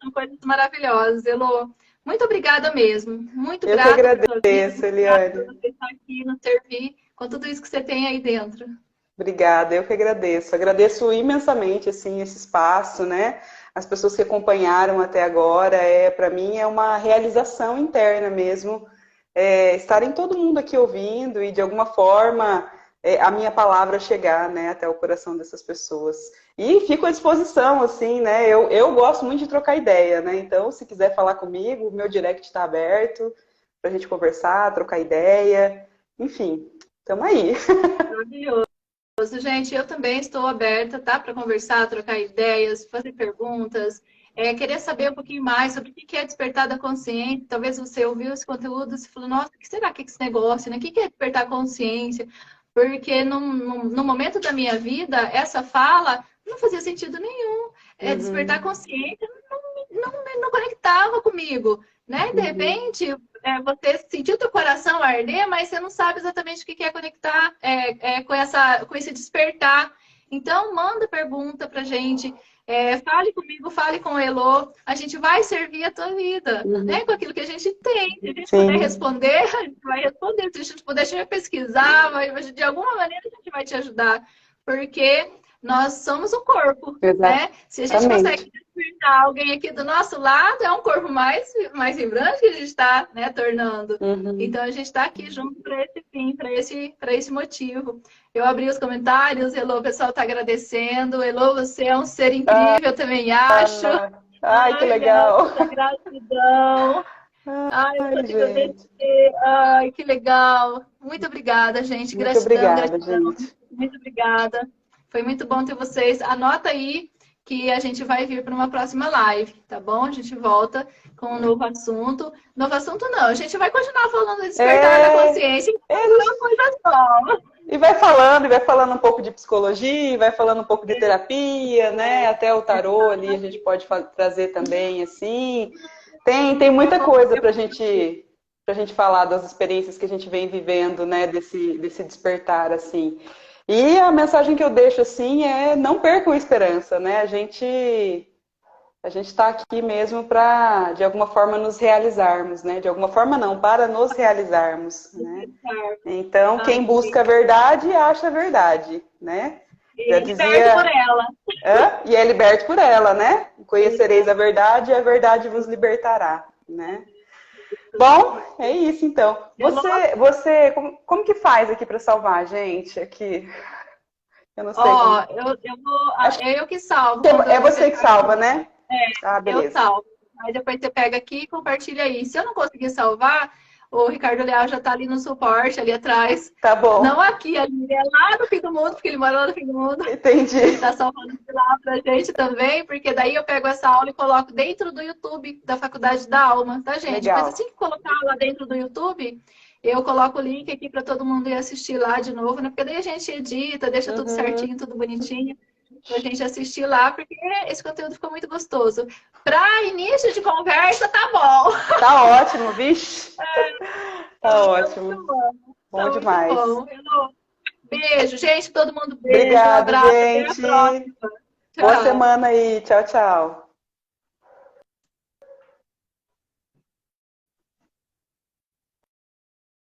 São coisas maravilhosas, Elô. Muito obrigada mesmo. Muito grata. Eu que agradeço, Eliane. Por você estar aqui, nos servir com tudo isso que você tem aí dentro. Obrigada, eu que agradeço. Agradeço imensamente, assim, esse espaço, né? As pessoas que acompanharam até agora, para mim é uma realização interna mesmo, estarem todo mundo aqui ouvindo e, de alguma forma, a minha palavra chegar, né, até o coração dessas pessoas. E fico à disposição, assim, né? Eu gosto muito de trocar ideia, né? Então, se quiser falar comigo, o meu direct está aberto para a gente conversar, trocar ideia, enfim, estamos aí. Maravilhoso. Gente, eu também estou aberta, tá? Para conversar, trocar ideias, fazer perguntas, querer saber um pouquinho mais sobre o que é despertar da consciência. Talvez você ouviu esse conteúdo e falou, nossa, o que será que é esse negócio, né? O que é despertar a consciência? Porque no momento da minha vida, essa fala não fazia sentido nenhum. Despertar a consciência não conectava comigo, né? De repente, você sentiu teu coração arder, mas você não sabe exatamente o que é conectar com esse despertar. Então, manda pergunta pra gente. Fale comigo, fale com o Elô. A gente vai servir a tua vida, né? Com aquilo que a gente tem. Se a gente puder responder, a gente vai responder. Se a gente puder, a gente vai pesquisar. De alguma maneira, a gente vai te ajudar. Porque nós somos um corpo, né? Se a gente consegue despertar alguém aqui do nosso lado, é um corpo mais vibrante que a gente está, né, tornando. Então, a gente está aqui junto para esse fim, para esse motivo. Eu abri os comentários, Elô, o pessoal está agradecendo. Elô, você é um ser incrível, eu também acho. Ai, que legal. Gratidão. Ai, que legal. Muito obrigada, gente. Muito obrigada, gente. Muito obrigada. Foi muito bom ter vocês. Anota aí que a gente vai vir para uma próxima live, tá bom? A gente volta com um novo assunto. Novo assunto não, a gente vai continuar falando de despertar da consciência. Uma coisa só. E vai falando um pouco de psicologia, vai falando um pouco de terapia, né? Até o tarô ali a gente pode trazer também, assim. Tem muita coisa pra gente falar das experiências que a gente vem vivendo, né? Desse despertar, assim. E a mensagem que eu deixo, assim, não percam a esperança, né? A gente está aqui mesmo para, de alguma forma, nos realizarmos, né? De alguma forma não, para nos realizarmos, né? Então, quem busca a verdade, acha a verdade, né? Já dizia... liberto por ela. E é liberto por ela, né? Conhecereis a verdade e a verdade vos libertará, né? Bom, é isso então. Você como que faz aqui para salvar a gente aqui? Eu não sei. Eu que salvo. É você que salva, né? Beleza. Eu salvo. Aí depois você pega aqui e compartilha aí. Se eu não conseguir salvar, O Ricardo Leal já tá ali no suporte, ali atrás. Tá bom. Não aqui, ali, é lá no fim do mundo, porque ele mora lá no fim do mundo. Entendi. Ele tá salvando de lá pra gente também, porque daí eu pego essa aula e coloco dentro do YouTube da Faculdade da Alma, tá, gente? Legal. Mas assim que colocar lá dentro do YouTube, eu coloco o link aqui para todo mundo ir assistir lá de novo, né? Porque daí a gente edita, deixa tudo certinho, tudo bonitinho, pra gente assistir lá, porque esse conteúdo ficou muito gostoso. Para início de conversa, tá bom. Tá ótimo, vixe. Tá ótimo. Muito bom. Bom demais. Muito bom. Beijo, gente. Todo mundo beijo. Obrigada, um abraço. gente. Até a próxima. Boa Tchau. semana aí. Tchau, tchau.